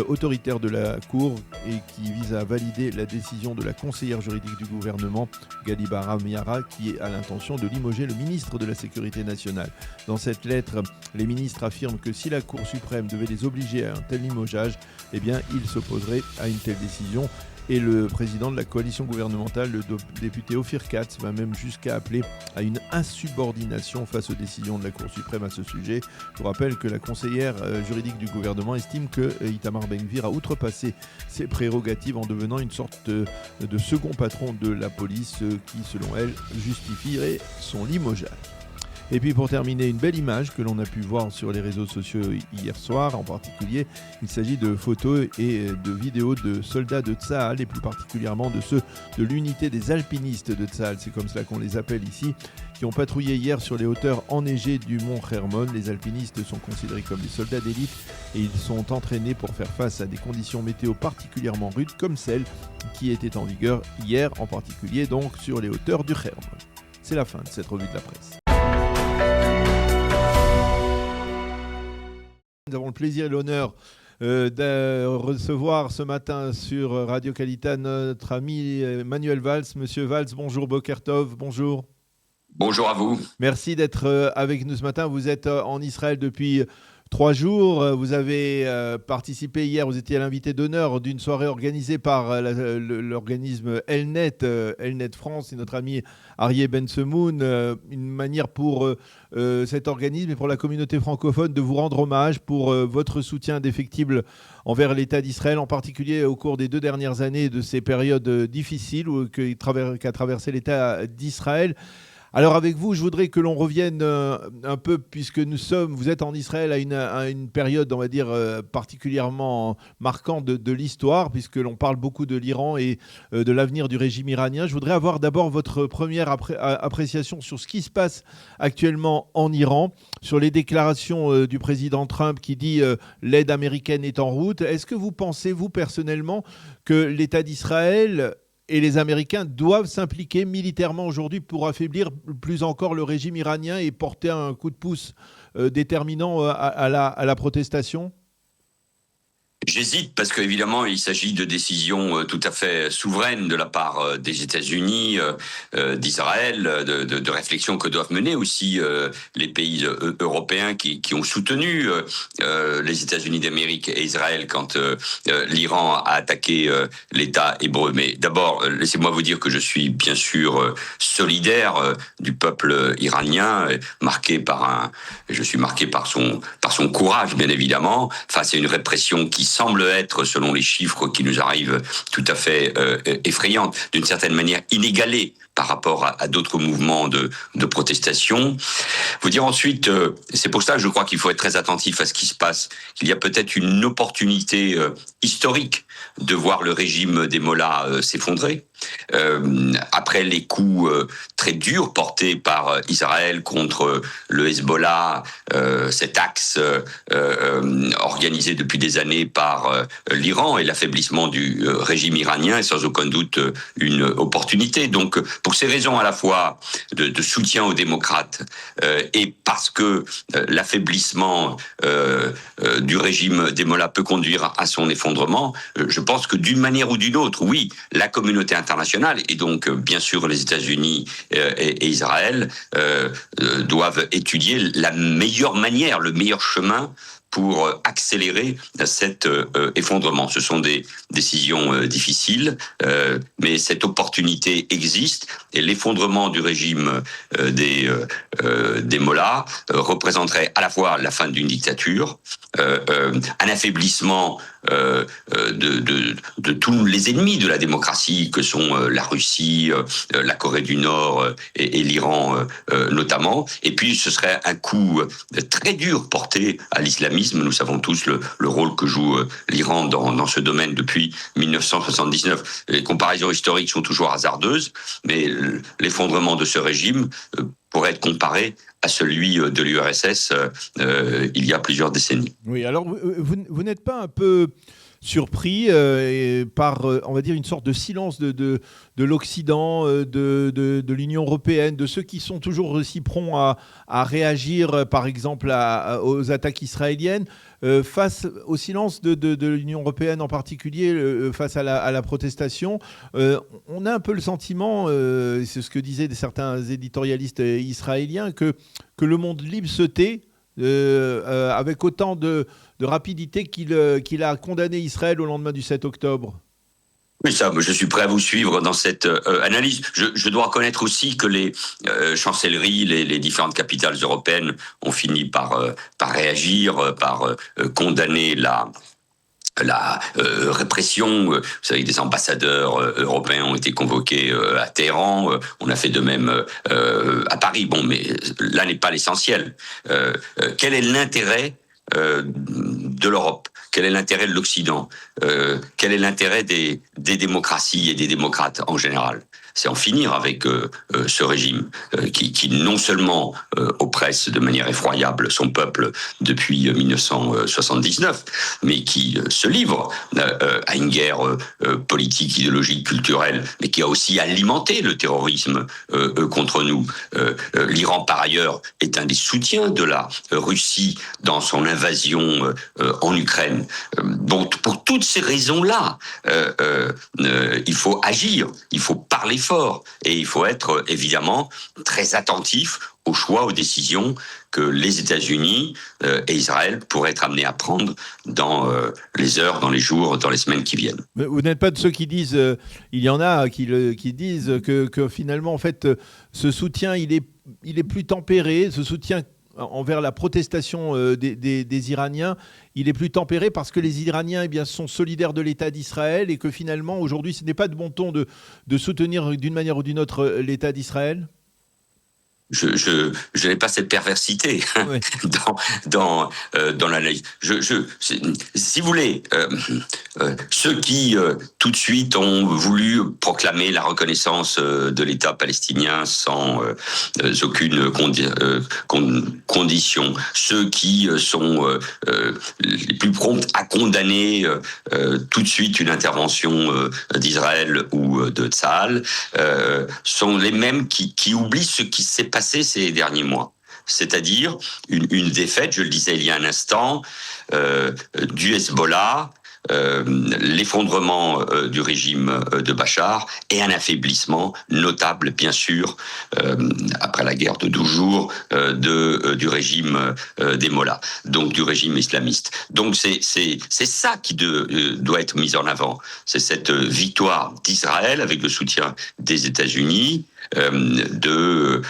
autoritaire de la Cour et qui vise à valider la décision de la conseillère juridique du gouvernement, Gali Bahram Miara, qui a l'intention de limoger le ministre de la Sécurité nationale. Dans cette lettre, les ministres affirment que si la Cour suprême devait les obliger à un tel limogeage, ils s'opposeraient à une telle décision. Et le président de la coalition gouvernementale, le député Ophir Katz, va même jusqu'à appeler à une insubordination face aux décisions de la Cour suprême à ce sujet. Je vous rappelle que la conseillère juridique du gouvernement estime que Itamar Ben Gvir a outrepassé ses prérogatives en devenant une sorte de second patron de la police qui, selon elle, justifierait son limogeage. Et puis pour terminer, une belle image que l'on a pu voir sur les réseaux sociaux hier soir. En particulier, il s'agit de photos et de vidéos de soldats de Tsahal et plus particulièrement de ceux de l'unité des alpinistes de Tsahal, c'est comme cela qu'on les appelle ici, qui ont patrouillé hier sur les hauteurs enneigées du mont Hermon. Les alpinistes sont considérés comme des soldats d'élite et ils sont entraînés pour faire face à des conditions météo particulièrement rudes comme celles qui étaient en vigueur hier, en particulier donc sur les hauteurs du Hermon. C'est la fin de cette revue de la presse. Nous avons le plaisir et l'honneur de recevoir ce matin sur Radio Kalita notre ami Manuel Valls. Monsieur Valls, bonjour, Boker Tov, bonjour. Bonjour à vous. Merci d'être avec nous ce matin. Vous êtes en Israël depuis 3 jours. Vous avez participé hier, vous étiez à l'invité d'honneur d'une soirée organisée par l'organisme Elnet France et notre ami Arié Ben-Semoun. Une manière pour cet organisme et pour la communauté francophone de vous rendre hommage pour votre soutien indéfectible envers l'État d'Israël, en particulier au cours des 2 dernières années de ces périodes difficiles qu'a traversé l'État d'Israël. Alors avec vous, je voudrais que l'on revienne un peu, puisque vous êtes en Israël à une période, on va dire, particulièrement marquante de l'histoire, puisque l'on parle beaucoup de l'Iran et de l'avenir du régime iranien. Je voudrais avoir d'abord votre première appréciation sur ce qui se passe actuellement en Iran, sur les déclarations du président Trump qui dit l'aide américaine est en route. Est-ce que vous pensez, vous personnellement, que l'État d'Israël et les Américains doivent s'impliquer militairement aujourd'hui pour affaiblir plus encore le régime iranien et porter un coup de pouce déterminant à la protestation ? J'hésite parce qu'évidemment, il s'agit de décisions tout à fait souveraines de la part des États-Unis, d'Israël, de réflexions que doivent mener aussi les pays européens qui ont soutenu les États-Unis d'Amérique et Israël quand l'Iran a attaqué l'État hébreu. Mais d'abord, laissez-moi vous dire que je suis bien sûr solidaire du peuple iranien, je suis marqué par son courage, bien évidemment, face à une répression qui semble être, selon les chiffres qui nous arrivent, tout à fait effrayante, d'une certaine manière inégalée par rapport à d'autres mouvements de protestation. Vous dire ensuite, c'est pour ça que je crois qu'il faut être très attentif à ce qui se passe, qu'il y a peut-être une opportunité historique de voir le régime des mollahs s'effondrer. Après les coups très durs portés par Israël contre le Hezbollah, cet axe organisé depuis des années par l'Iran et l'affaiblissement du régime iranien est sans aucun doute une opportunité. Donc, pour ces raisons à la fois de soutien aux démocrates et parce que l'affaiblissement du régime des Mollahs peut conduire à son effondrement, je pense que d'une manière ou d'une autre, oui, la communauté internationale et donc bien sûr les États-Unis et Israël doivent étudier la meilleure manière, le meilleur chemin pour accélérer cet effondrement. Ce sont des décisions difficiles, mais cette opportunité existe et l'effondrement du régime des Mollahs représenterait à la fois la fin d'une dictature, un affaiblissement de tous les ennemis de la démocratie que sont la Russie, la Corée du Nord et l'Iran notamment. Et puis ce serait un coup très dur porté à l'islamisme. Nous savons tous le rôle que joue l'Iran dans ce domaine depuis 1979. Les comparaisons historiques sont toujours hasardeuses, mais l'effondrement de ce régime pourrait être comparé à celui de l'URSS il y a plusieurs décennies. Oui, alors vous n'êtes pas un peu surpris par, on va dire, une sorte de silence de l'Occident, de l'Union européenne, de ceux qui sont toujours aussi prompts à réagir, par exemple, aux attaques israéliennes, face au silence de l'Union européenne en particulier, face à la protestation. On a un peu le sentiment, c'est ce que disaient certains éditorialistes israéliens, que le monde libre se tait, avec autant de rapidité qu'il a condamné Israël au lendemain du 7 octobre. Oui, ça, je suis prêt à vous suivre dans cette analyse. Je dois reconnaître aussi que les chancelleries, les différentes capitales européennes ont fini par réagir, par condamner la répression. Vous savez, des ambassadeurs européens ont été convoqués à Téhéran. On a fait de même à Paris. Bon, mais là n'est pas l'essentiel. Quel est l'intérêt de l'Europe? Quel est l'intérêt de l'Occident? Quel est l'intérêt des démocraties et des démocrates en général? C'est en finir avec ce régime qui non seulement oppresse de manière effroyable son peuple depuis 1979, mais qui se livre à une guerre politique, idéologique, culturelle, mais qui a aussi alimenté le terrorisme contre nous. L'Iran, par ailleurs, est un des soutiens de la Russie dans son invasion en Ukraine. Donc, pour toutes ces raisons-là, il faut agir, il faut parler fort et il faut être évidemment très attentif aux choix, aux décisions que les États-Unis et Israël pourraient être amenés à prendre dans les heures, dans les jours, dans les semaines qui viennent. Mais vous n'êtes pas de ceux qui disent, il y en a qui disent que finalement, en fait, ce soutien, il est plus tempéré, ce soutien envers la protestation des Iraniens, il est plus tempéré parce que les Iraniens sont solidaires de l'État d'Israël et que finalement, aujourd'hui, ce n'est pas de bon ton de soutenir d'une manière ou d'une autre l'État d'Israël? Je n'ai pas cette perversité oui. dans l'analyse. Si vous voulez, ceux qui tout de suite ont voulu proclamer la reconnaissance de l'État palestinien sans aucune condition, ceux qui sont les plus prompts à condamner tout de suite une intervention d'Israël ou de Tsahal, sont les mêmes qui oublient ce qui s'est passé ces derniers mois. C'est-à-dire une défaite, je le disais il y a un instant, du Hezbollah, l'effondrement du régime de Bachar et un affaiblissement notable, bien sûr, après la guerre de 12 jours, du régime des Mollahs, donc du régime islamiste. Donc c'est ça qui doit être mis en avant. C'est cette victoire d'Israël avec le soutien des États-Unis de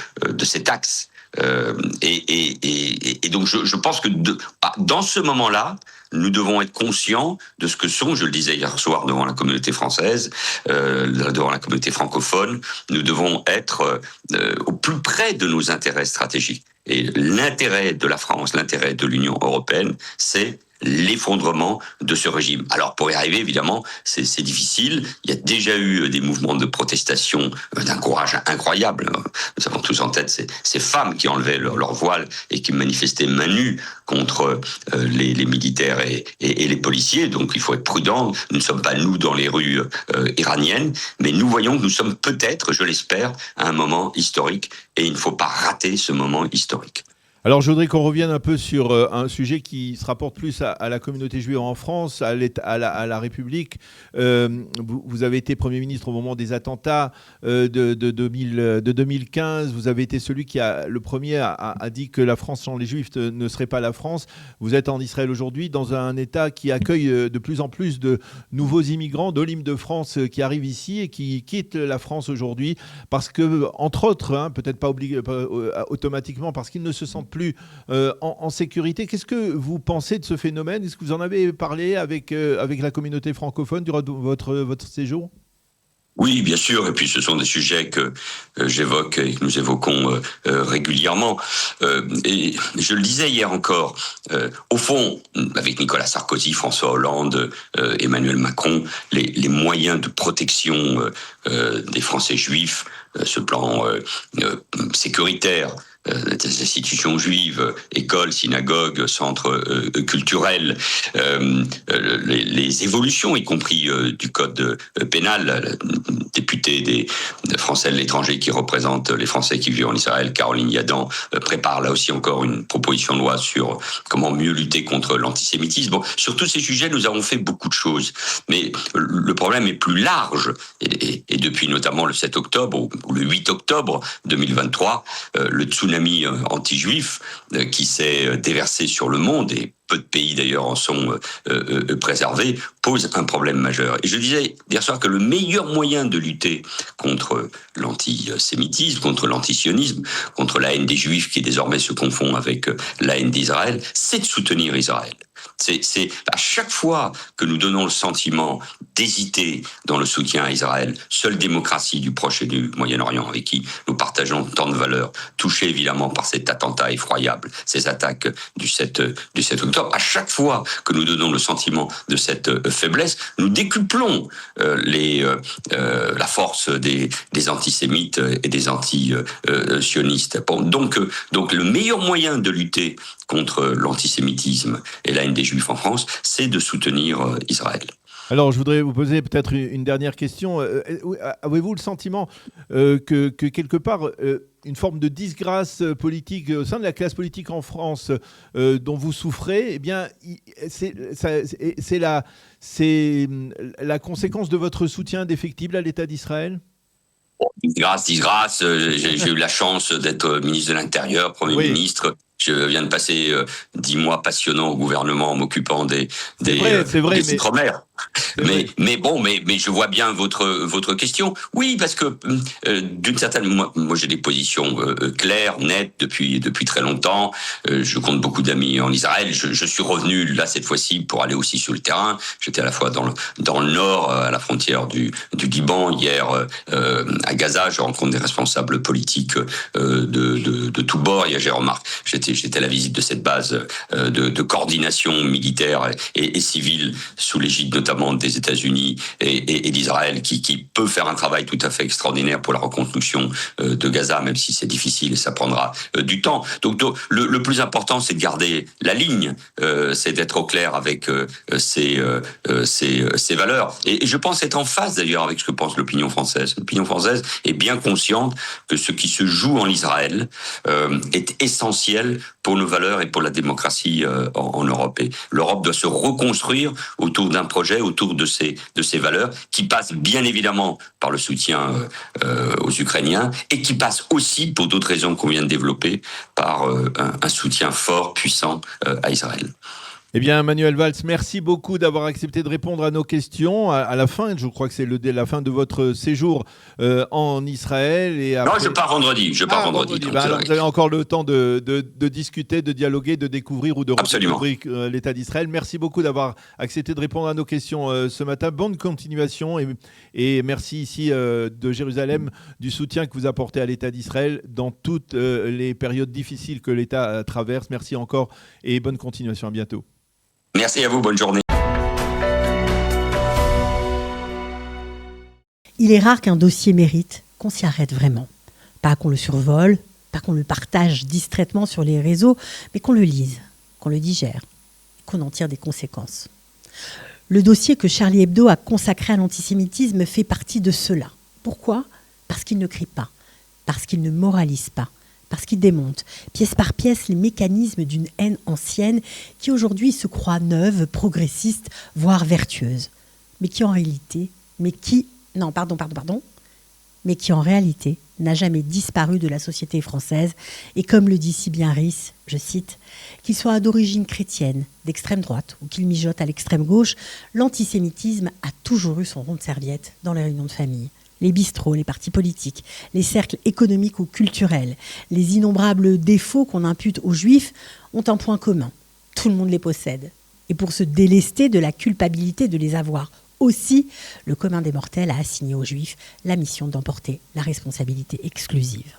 cet axe. Et donc je pense que dans ce moment-là, nous devons être conscients de ce que sont, je le disais hier soir devant la communauté française, devant la communauté francophone, nous devons être au plus près de nos intérêts stratégiques. Et l'intérêt de la France, l'intérêt de l'Union européenne, c'est l'effondrement de ce régime. Alors pour y arriver, évidemment, c'est difficile. Il y a déjà eu des mouvements de protestation d'un courage incroyable. Nous avons tous en tête ces femmes qui enlevaient leur voile et qui manifestaient main nue contre les militaires et les policiers. Donc il faut être prudent. Nous ne sommes pas, nous, dans les rues iraniennes, mais nous voyons que nous sommes peut-être, je l'espère, à un moment historique et il ne faut pas rater ce moment historique. Alors, je voudrais qu'on revienne un peu sur un sujet qui se rapporte plus à la communauté juive en France, à la République. Vous avez été Premier ministre au moment des attentats de 2015. Vous avez été celui qui le premier a dit que la France sans les Juifs ne serait pas la France. Vous êtes en Israël aujourd'hui, dans un État qui accueille de plus en plus de nouveaux immigrants d'Olim de France qui arrivent ici et qui quittent la France aujourd'hui parce que, entre autres, peut-être pas automatiquement, parce qu'ils ne se sentent plus en sécurité. Qu'est-ce que vous pensez de ce phénomène ? Est-ce que vous en avez parlé avec la communauté francophone durant votre séjour ? Oui, bien sûr, et puis ce sont des sujets que j'évoque et que nous évoquons régulièrement. Et je le disais hier encore, au fond, avec Nicolas Sarkozy, François Hollande, Emmanuel Macron, les moyens de protection des Français juifs, ce plan sécuritaire, des institutions juives, écoles, synagogues, centres culturels, les évolutions, y compris du code pénal. Député des Français de l'étranger qui représente les Français qui vivent en Israël, Caroline Yadan, prépare là aussi encore une proposition de loi sur comment mieux lutter contre l'antisémitisme. Bon, sur tous ces sujets, nous avons fait beaucoup de choses. Mais le problème est plus large. Et depuis notamment le 7 octobre ou le 8 octobre 2023, le tsunami anti-juif qui s'est déversé sur le monde, et peu de pays d'ailleurs en sont préservés, pose un problème majeur. Et je disais hier soir que le meilleur moyen de lutter contre l'antisémitisme, contre l'antisionisme, contre la haine des Juifs qui désormais se confond avec la haine d'Israël, c'est de soutenir Israël. C'est à chaque fois que nous donnons le sentiment d'hésiter dans le soutien à Israël, seule démocratie du Proche et du Moyen-Orient avec qui nous partageons tant de valeurs, touchée évidemment par cet attentat effroyable, ces attaques du 7 octobre, à chaque fois que nous donnons le sentiment de cette faiblesse, nous décuplons la force des antisémites et des anti-sionistes. Donc le meilleur moyen de lutter contre l'antisémitisme et la haine des Juifs en France, c'est de soutenir Israël. Alors, je voudrais vous poser peut-être une dernière question. Avez-vous le sentiment que quelque part, une forme de disgrâce politique au sein de la classe politique en France dont vous souffrez, eh bien, c'est la conséquence de votre soutien indéfectible à l'État d'Israël ? Disgrâce. J'ai eu la chance d'être ministre de l'Intérieur, Premier ministre. Je viens de passer 10 mois passionnants au gouvernement en m'occupant des outre-mer. Mais je vois bien votre question. Oui, parce que d'une certaine, moi j'ai des positions claires, nettes depuis très longtemps. Je compte beaucoup d'amis en Israël. Je suis revenu là cette fois-ci pour aller aussi sur le terrain. J'étais à la fois dans le nord, à la frontière du Liban, hier à Gaza. Je rencontre des responsables politiques de tous bords. Hier j'ai remarqué, j'étais à la visite de cette base de coordination militaire et civile sous l'égide notamment des États-Unis et d'Israël qui peut faire un travail tout à fait extraordinaire pour la reconstruction de Gaza, même si c'est difficile et ça prendra du temps. Donc le plus important, c'est de garder la ligne, c'est d'être au clair avec ces valeurs. Et je pense être en phase d'ailleurs avec ce que pense l'opinion française. L'opinion française est bien consciente que ce qui se joue en Israël est essentiel pour nos valeurs et pour la démocratie en Europe. Et l'Europe doit se reconstruire autour d'un projet, autour de ces valeurs, qui passent bien évidemment par le soutien aux Ukrainiens et qui passent aussi, pour d'autres raisons qu'on vient de développer, par un soutien fort, puissant à Israël. Eh bien, Manuel Valls, merci beaucoup d'avoir accepté de répondre à nos questions. À la fin, je crois que c'est la fin de votre séjour en Israël. Et après... Non, je pars vendredi. Vendredi. Alors, vous avez encore le temps de discuter, de dialoguer, de découvrir ou de redécouvrir l'État d'Israël. Merci beaucoup d'avoir accepté de répondre à nos questions ce matin. Bonne continuation et merci ici de Jérusalem du soutien que vous apportez à l'État d'Israël dans toutes les périodes difficiles que l'État traverse. Merci encore et bonne continuation. À bientôt. Merci à vous, bonne journée. Il est rare qu'un dossier mérite qu'on s'y arrête vraiment. Pas qu'on le survole, pas qu'on le partage distraitement sur les réseaux, mais qu'on le lise, qu'on le digère, qu'on en tire des conséquences. Le dossier que Charlie Hebdo a consacré à l'antisémitisme fait partie de cela. Pourquoi ? Parce qu'il ne crie pas, parce qu'il ne moralise pas, parce qu'il démonte, pièce par pièce, les mécanismes d'une haine ancienne qui aujourd'hui se croit neuve, progressiste, voire vertueuse, mais qui en réalité, mais qui en réalité n'a jamais disparu de la société française. Et comme le dit si bien Ries, je cite, « Qu'il soit d'origine chrétienne, d'extrême droite ou qu'il mijote à l'extrême gauche, l'antisémitisme a toujours eu son rond de serviette dans les réunions de famille. Les bistrots, les partis politiques, les cercles économiques ou culturels, les innombrables défauts qu'on impute aux juifs ont un point commun. Tout le monde les possède. Et pour se délester de la culpabilité de les avoir aussi, le commun des mortels a assigné aux Juifs la mission d'emporter la responsabilité exclusive. »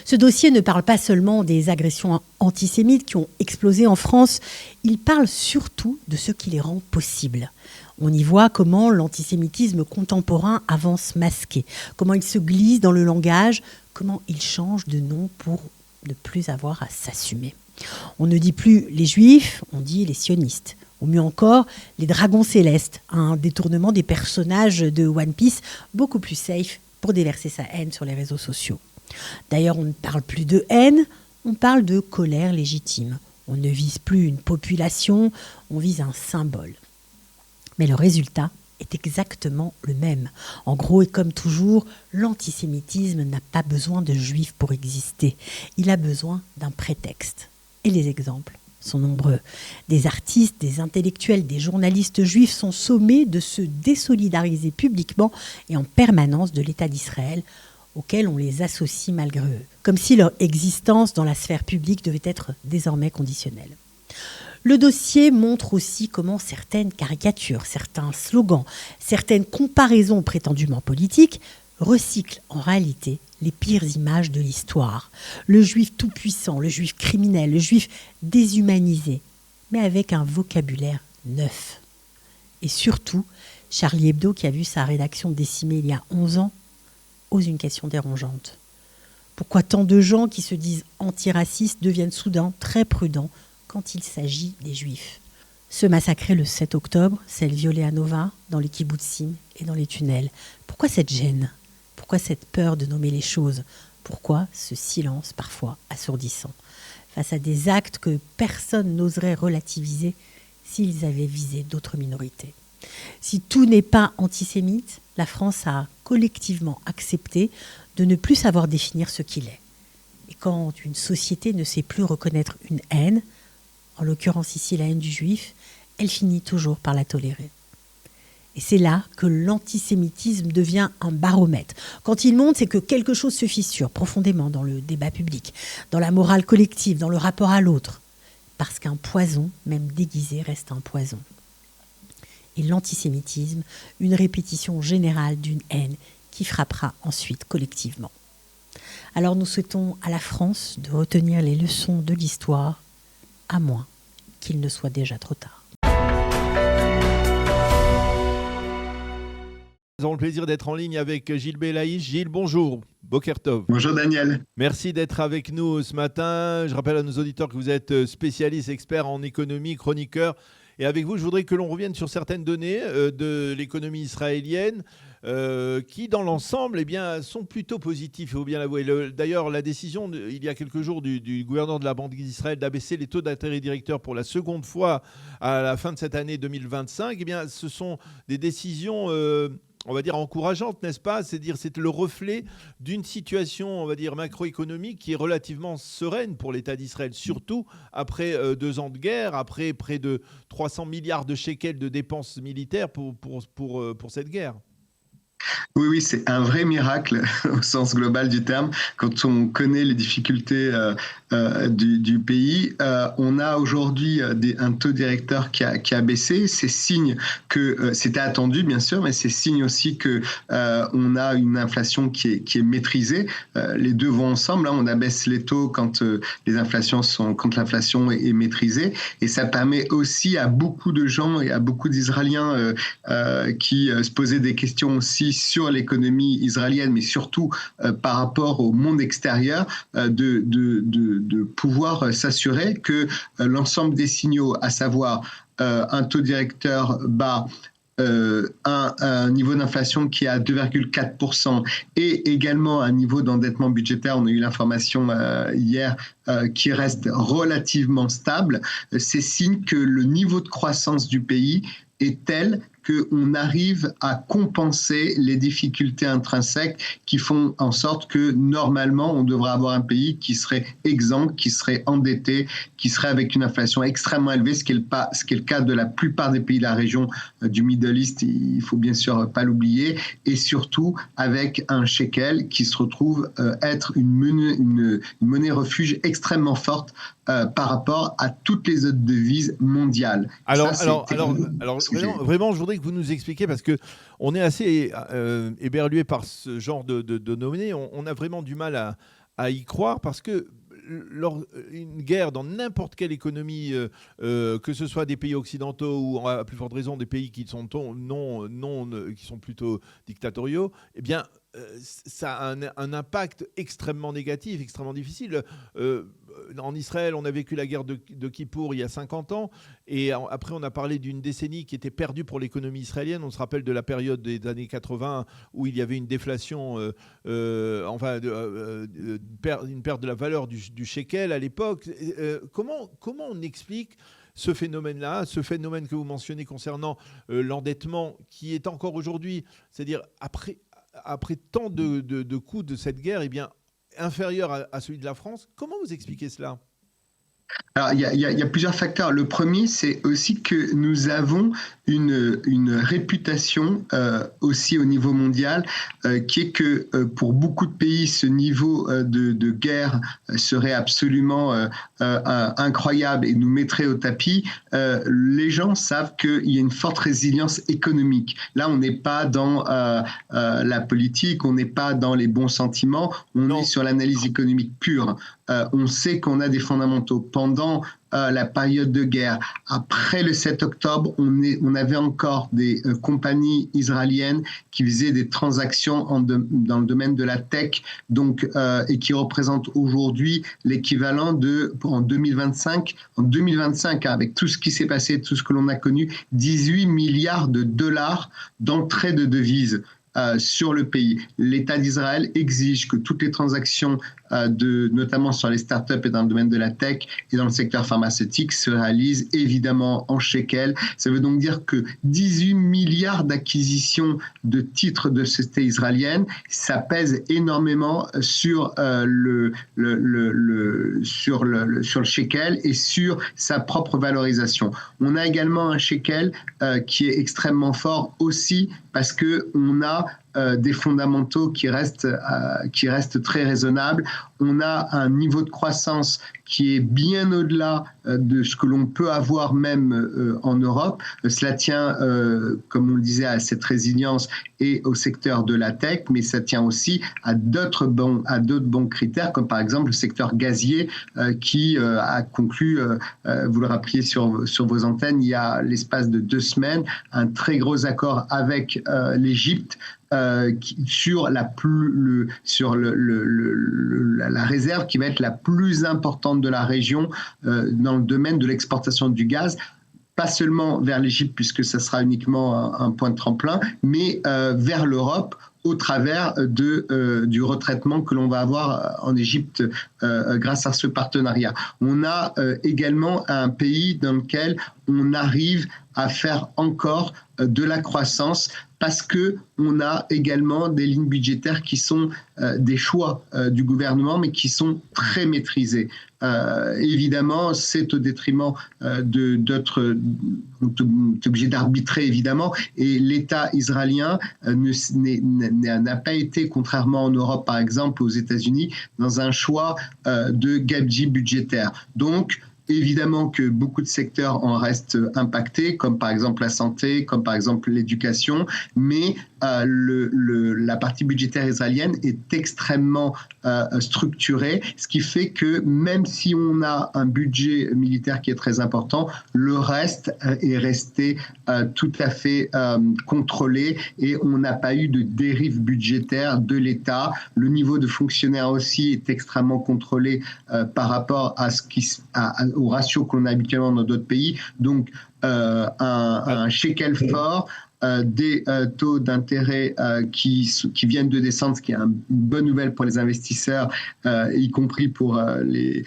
Ce dossier ne parle pas seulement des agressions antisémites qui ont explosé en France, il parle surtout de ce qui les rend possibles. On y voit comment l'antisémitisme contemporain avance masqué, comment il se glisse dans le langage, comment il change de nom pour ne plus avoir à s'assumer. On ne dit plus les Juifs, on dit les sionistes. Ou mieux encore, les dragons célestes, un détournement des personnages de One Piece beaucoup plus safe pour déverser sa haine sur les réseaux sociaux. D'ailleurs, on ne parle plus de haine, on parle de colère légitime. On ne vise plus une population, on vise un symbole. Mais le résultat est exactement le même. En gros, et comme toujours, l'antisémitisme n'a pas besoin de juifs pour exister. Il a besoin d'un prétexte. Et les exemples sont nombreux. Des artistes, des intellectuels, des journalistes juifs sont sommés de se désolidariser publiquement et en permanence de l'État d'Israël, auquel on les associe malgré eux, comme si leur existence dans la sphère publique devait être désormais conditionnelle. Le dossier montre aussi comment certaines caricatures, certains slogans, certaines comparaisons prétendument politiques recyclent en réalité les pires images de l'histoire. Le juif tout-puissant, le juif criminel, le juif déshumanisé, mais avec un vocabulaire neuf. Et surtout, Charlie Hebdo, qui a vu sa rédaction décimée il y a 11 ans, ose une question dérangeante. Pourquoi tant de gens qui se disent antiracistes deviennent soudain très prudents quand il s'agit des juifs ? Ceux massacrés le 7 octobre, celles violées à Nova, dans les kibbutzim et dans les tunnels. Pourquoi cette gêne ? Pourquoi cette peur de nommer les choses ? Pourquoi ce silence parfois assourdissant face à des actes que personne n'oserait relativiser s'ils avaient visé d'autres minorités ? Si tout n'est pas antisémite, la France a collectivement accepté de ne plus savoir définir ce qu'il est. Et quand une société ne sait plus reconnaître une haine, en l'occurrence ici la haine du juif, elle finit toujours par la tolérer. Et c'est là que l'antisémitisme devient un baromètre. Quand il monte, c'est que quelque chose se fissure profondément dans le débat public, dans la morale collective, dans le rapport à l'autre. Parce qu'un poison, même déguisé, reste un poison. Et l'antisémitisme, une répétition générale d'une haine qui frappera ensuite collectivement. Alors nous souhaitons à la France de retenir les leçons de l'histoire, à moins qu'il ne soit déjà trop tard. Nous avons le plaisir d'être en ligne avec Gilles Belaïch. Gilles, bonjour. Boker Tov. Bonjour Daniel. Merci d'être avec nous ce matin. Je rappelle à nos auditeurs que vous êtes spécialiste, expert en économie, chroniqueur. Et avec vous, je voudrais que l'on revienne sur certaines données de l'économie israélienne qui, dans l'ensemble, sont plutôt positives, il faut bien l'avouer. D'ailleurs, la décision, il y a quelques jours, du gouverneur de la Banque d'Israël d'abaisser les taux d'intérêt directeurs pour la seconde fois à la fin de cette année 2025, ce sont des décisions... on va dire encourageante, n'est-ce pas ? C'est-à-dire c'est le reflet d'une situation, on va dire macroéconomique qui est relativement sereine pour l'État d'Israël, surtout après 2 ans de guerre, après près de 300 milliards de shekels de dépenses militaires pour cette guerre. Oui, c'est un vrai miracle au sens global du terme. Quand on connaît les difficultés du pays, on a aujourd'hui un taux directeur qui a baissé. C'est signe que c'était attendu, bien sûr, mais c'est signe aussi que on a une inflation qui est maîtrisée. Les deux vont ensemble. On abaisse les taux quand l'inflation est maîtrisée, et ça permet aussi à beaucoup de gens et à beaucoup d'Israéliens qui se posaient des questions aussi sur l'économie israélienne, mais surtout par rapport au monde extérieur, de pouvoir s'assurer que l'ensemble des signaux, à savoir un taux directeur bas, un niveau d'inflation qui est à 2,4% et également un niveau d'endettement budgétaire, on a eu l'information hier, qui reste relativement stable, c'est signe que le niveau de croissance du pays est tel qu'on arrive à compenser les difficultés intrinsèques qui font en sorte que normalement on devrait avoir un pays qui serait exempt, qui serait endetté, qui serait avec une inflation extrêmement élevée, ce qui est le cas de la plupart des pays de la région du Middle East, il faut bien sûr pas l'oublier, et surtout avec un shekel qui se retrouve être une monnaie refuge extrêmement forte par rapport à toutes les autres devises mondiales. Alors, vraiment, je voudrais que vous nous expliquiez, parce qu'on est assez éberlué par ce genre de données. On a vraiment du mal à y croire, parce que une guerre dans n'importe quelle économie, que ce soit des pays occidentaux ou à plus forte raison des pays qui sont qui sont plutôt dictatoriaux, eh bien, ça a un impact extrêmement négatif, extrêmement difficile. En Israël, on a vécu la guerre de Kippour il y a 50 ans, et après on a parlé d'une décennie qui était perdue pour l'économie israélienne. On se rappelle de la période des années 80 où il y avait une déflation, une perte de la valeur du shekel à l'époque. Comment on explique ce phénomène-là, ce phénomène que vous mentionnez concernant l'endettement, qui est encore aujourd'hui, c'est-à-dire après tant de coûts de cette guerre, eh bien, inférieur à celui de la France. Comment vous expliquez cela ? Alors, il y a plusieurs facteurs. Le premier, c'est aussi que nous avons une réputation aussi au niveau mondial, qui est que pour beaucoup de pays, ce niveau de guerre serait absolument incroyable et nous mettrait au tapis. Les gens savent qu'il y a une forte résilience économique. Là, on n'est pas dans la politique, on n'est pas dans les bons sentiments, on est sur l'analyse économique pure. On sait qu'on a des fondamentaux. Pendant la période de guerre, après le 7 octobre, on avait encore des compagnies israéliennes qui faisaient des transactions dans le domaine de la tech, donc, et qui représentent aujourd'hui l'équivalent en 2025, avec tout ce qui s'est passé, tout ce que l'on a connu, 18 milliards de dollars d'entrée de devises sur le pays. L'État d'Israël exige que toutes les transactions, notamment sur les startups et dans le domaine de la tech et dans le secteur pharmaceutique, se réalisent évidemment en shekel. Ça veut donc dire que 18 milliards d'acquisitions de titres de société israélienne, ça pèse énormément sur le shekel et sur sa propre valorisation. On a également un shekel qui est extrêmement fort aussi parce qu'on a des fondamentaux qui restent très raisonnables. On a un niveau de croissance qui est bien au-delà de ce que l'on peut avoir même en Europe. Cela tient, comme on le disait, à cette résilience et au secteur de la tech, mais ça tient aussi à d'autres bons critères, comme par exemple le secteur gazier qui a conclu, vous le rappeliez sur vos antennes, il y a l'espace de 2 semaines, un très gros accord avec l'Égypte sur la réserve qui va être la plus importante de la région dans le domaine de l'exportation du gaz, pas seulement vers l'Égypte puisque ça sera uniquement un point de tremplin, mais vers l'Europe au travers du retraitement que l'on va avoir en Égypte grâce à ce partenariat. On a également un pays dans lequel on arrive à faire encore de la croissance parce que on a également des lignes budgétaires qui sont des choix du gouvernement, mais qui sont très maîtrisés. Évidemment, c'est au détriment d'autres. On est obligé d'arbitrer, évidemment, et l'État israélien n'a pas été, contrairement en Europe, par exemple, aux États-Unis, dans un choix de gabegie budgétaire. Donc, évidemment que beaucoup de secteurs en restent impactés, comme par exemple la santé, comme par exemple l'éducation, mais la partie budgétaire israélienne est extrêmement structurée, ce qui fait que même si on a un budget militaire qui est très important, le reste est resté tout à fait contrôlé et on n'a pas eu de dérive budgétaire de l'État. Le niveau de fonctionnaires aussi est extrêmement contrôlé par rapport à au ratio qu'on a habituellement dans d'autres pays. Donc, un shekel fort, des taux d'intérêt qui viennent de descendre, ce qui est une bonne nouvelle pour les investisseurs, y compris pour les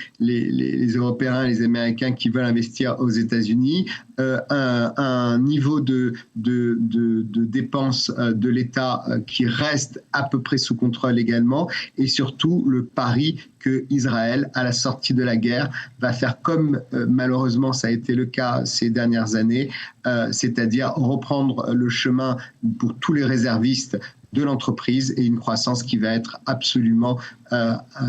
Européens, les Américains qui veulent investir aux États-Unis. Un niveau de dépenses de l'État qui reste à peu près sous contrôle également, et surtout le pari que Israël, à la sortie de la guerre, va faire comme malheureusement ça a été le cas ces dernières années, c'est-à-dire reprendre le chemin pour tous les réservistes de l'entreprise et une croissance qui va être absolument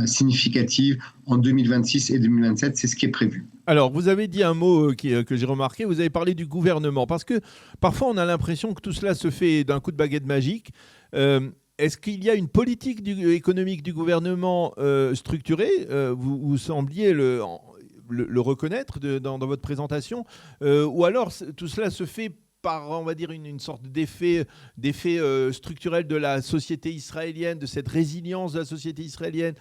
significative en 2026 et 2027, c'est ce qui est prévu. Alors, vous avez dit un mot que j'ai remarqué, vous avez parlé du gouvernement, parce que parfois on a l'impression que tout cela se fait d'un coup de baguette magique. Est-ce qu'il y a une politique économique du gouvernement structurée ? Vous sembliez le reconnaître dans votre présentation, ou alors tout cela se fait par, on va dire, une sorte d'effet structurel de la société israélienne, de cette résilience de la société israélienne.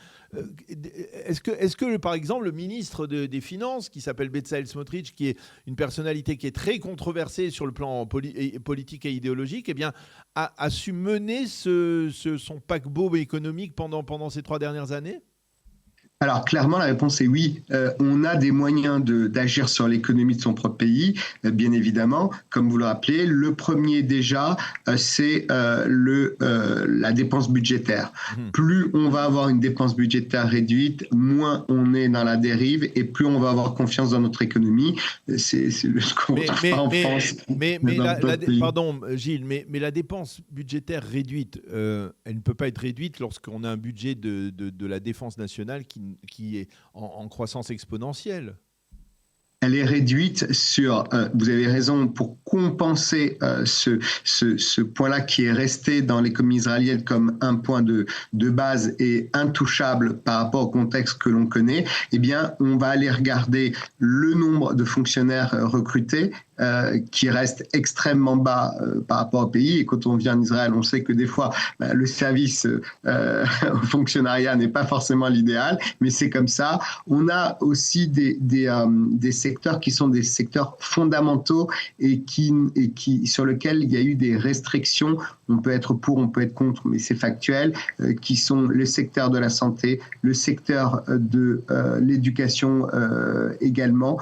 Est-ce que, par exemple, le ministre des Finances, qui s'appelle Bezalel Smotrich, qui est une personnalité qui est très controversée sur le plan politique et idéologique, eh bien, a su mener son paquebot économique pendant ces 3 dernières années ? Alors clairement, la réponse est oui. On a des moyens d'agir sur l'économie de son propre pays, bien évidemment. Comme vous le rappelez, le premier déjà, c'est la dépense budgétaire. Plus on va avoir une dépense budgétaire réduite, moins on est dans la dérive et plus on va avoir confiance dans notre économie. C'est ce qu'on retrouve pas en France. Pardon Gilles, mais la dépense budgétaire réduite, elle ne peut pas être réduite lorsqu'on a un budget de la défense nationale qui est en croissance exponentielle. Elle est réduite vous avez raison, pour compenser ce point-là qui est resté dans l'économie israélienne comme un point de base et intouchable par rapport au contexte que l'on connaît. Eh bien, on va aller regarder le nombre de fonctionnaires recrutés qui reste extrêmement bas par rapport au pays. Et quand on vient en Israël, on sait que des fois, le service au fonctionnariat n'est pas forcément l'idéal, mais c'est comme ça. On a aussi des secteurs qui sont des secteurs fondamentaux et sur lesquels il y a eu des restrictions. On peut être pour, on peut être contre, mais c'est factuel, qui sont le secteur de la santé, le secteur de l'éducation également,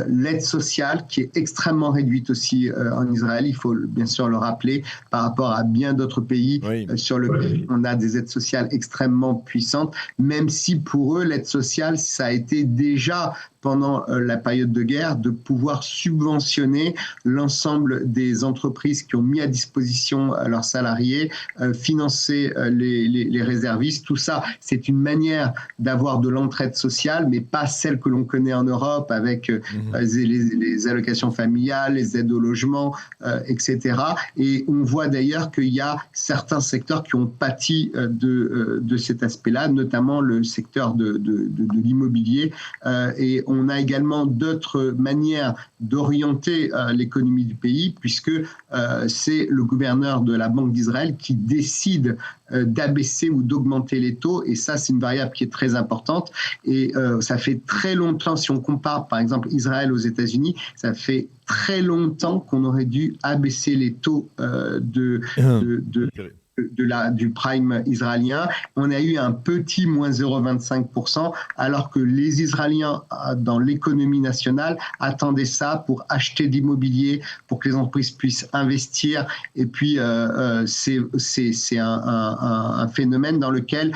l'aide sociale qui est extrêmement réduite aussi en Israël, il faut bien sûr le rappeler, par rapport à bien d'autres pays sur lesquels on a des aides sociales extrêmement puissantes, même si pour eux, l'aide sociale, ça a été déjà pendant la période de guerre, de pouvoir subventionner l'ensemble des entreprises qui ont mis à disposition leurs salariés, financer les réservistes. Tout ça, c'est une manière d'avoir de l'entraide sociale, mais pas celle que l'on connaît en Europe avec les allocations familiales, les aides au logement, etc. Et on voit d'ailleurs qu'il y a certains secteurs qui ont pâti de cet aspect-là, notamment le secteur de l'immobilier. Et on a également d'autres manières d'orienter l'économie du pays, puisque c'est le gouverneur de la Banque d'Israël qui décide d'abaisser ou d'augmenter les taux, et ça c'est une variable qui est très importante, et ça fait très longtemps, si on compare par exemple Israël aux États-Unis, ça fait très longtemps qu'on aurait dû abaisser les taux du prime israélien. On a eu un petit moins 0,25%, alors que les Israéliens, dans l'économie nationale, attendaient ça pour acheter de l'immobilier, pour que les entreprises puissent investir. Et puis, c'est un phénomène dans lequel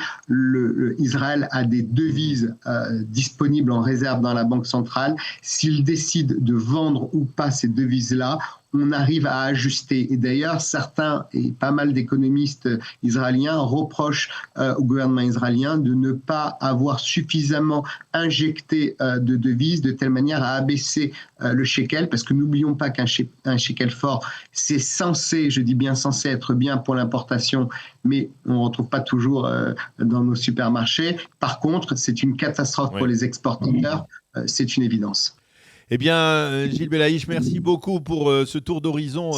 Israël a des devises disponibles en réserve dans la Banque centrale. S'il décide de vendre ou pas ces devises-là, on arrive à ajuster. Et d'ailleurs, certains et pas mal d'économistes israéliens reprochent au gouvernement israélien de ne pas avoir suffisamment injecté de devises de telle manière à abaisser le shekel, parce que n'oublions pas qu'un shekel fort, c'est censé, je dis bien censé être bien pour l'importation, mais on ne retrouve pas toujours dans nos supermarchés. Par contre, c'est une catastrophe pour les exportateurs, c'est une évidence. Eh bien, Gilles Belaïch, merci beaucoup pour ce tour d'horizon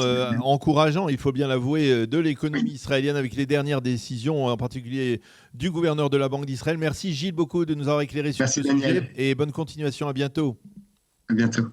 encourageant, il faut bien l'avouer, de l'économie israélienne avec les dernières décisions, en particulier du gouverneur de la Banque d'Israël. Merci Gilles beaucoup de nous avoir éclairé sur ce sujet et bonne continuation. À bientôt. À bientôt.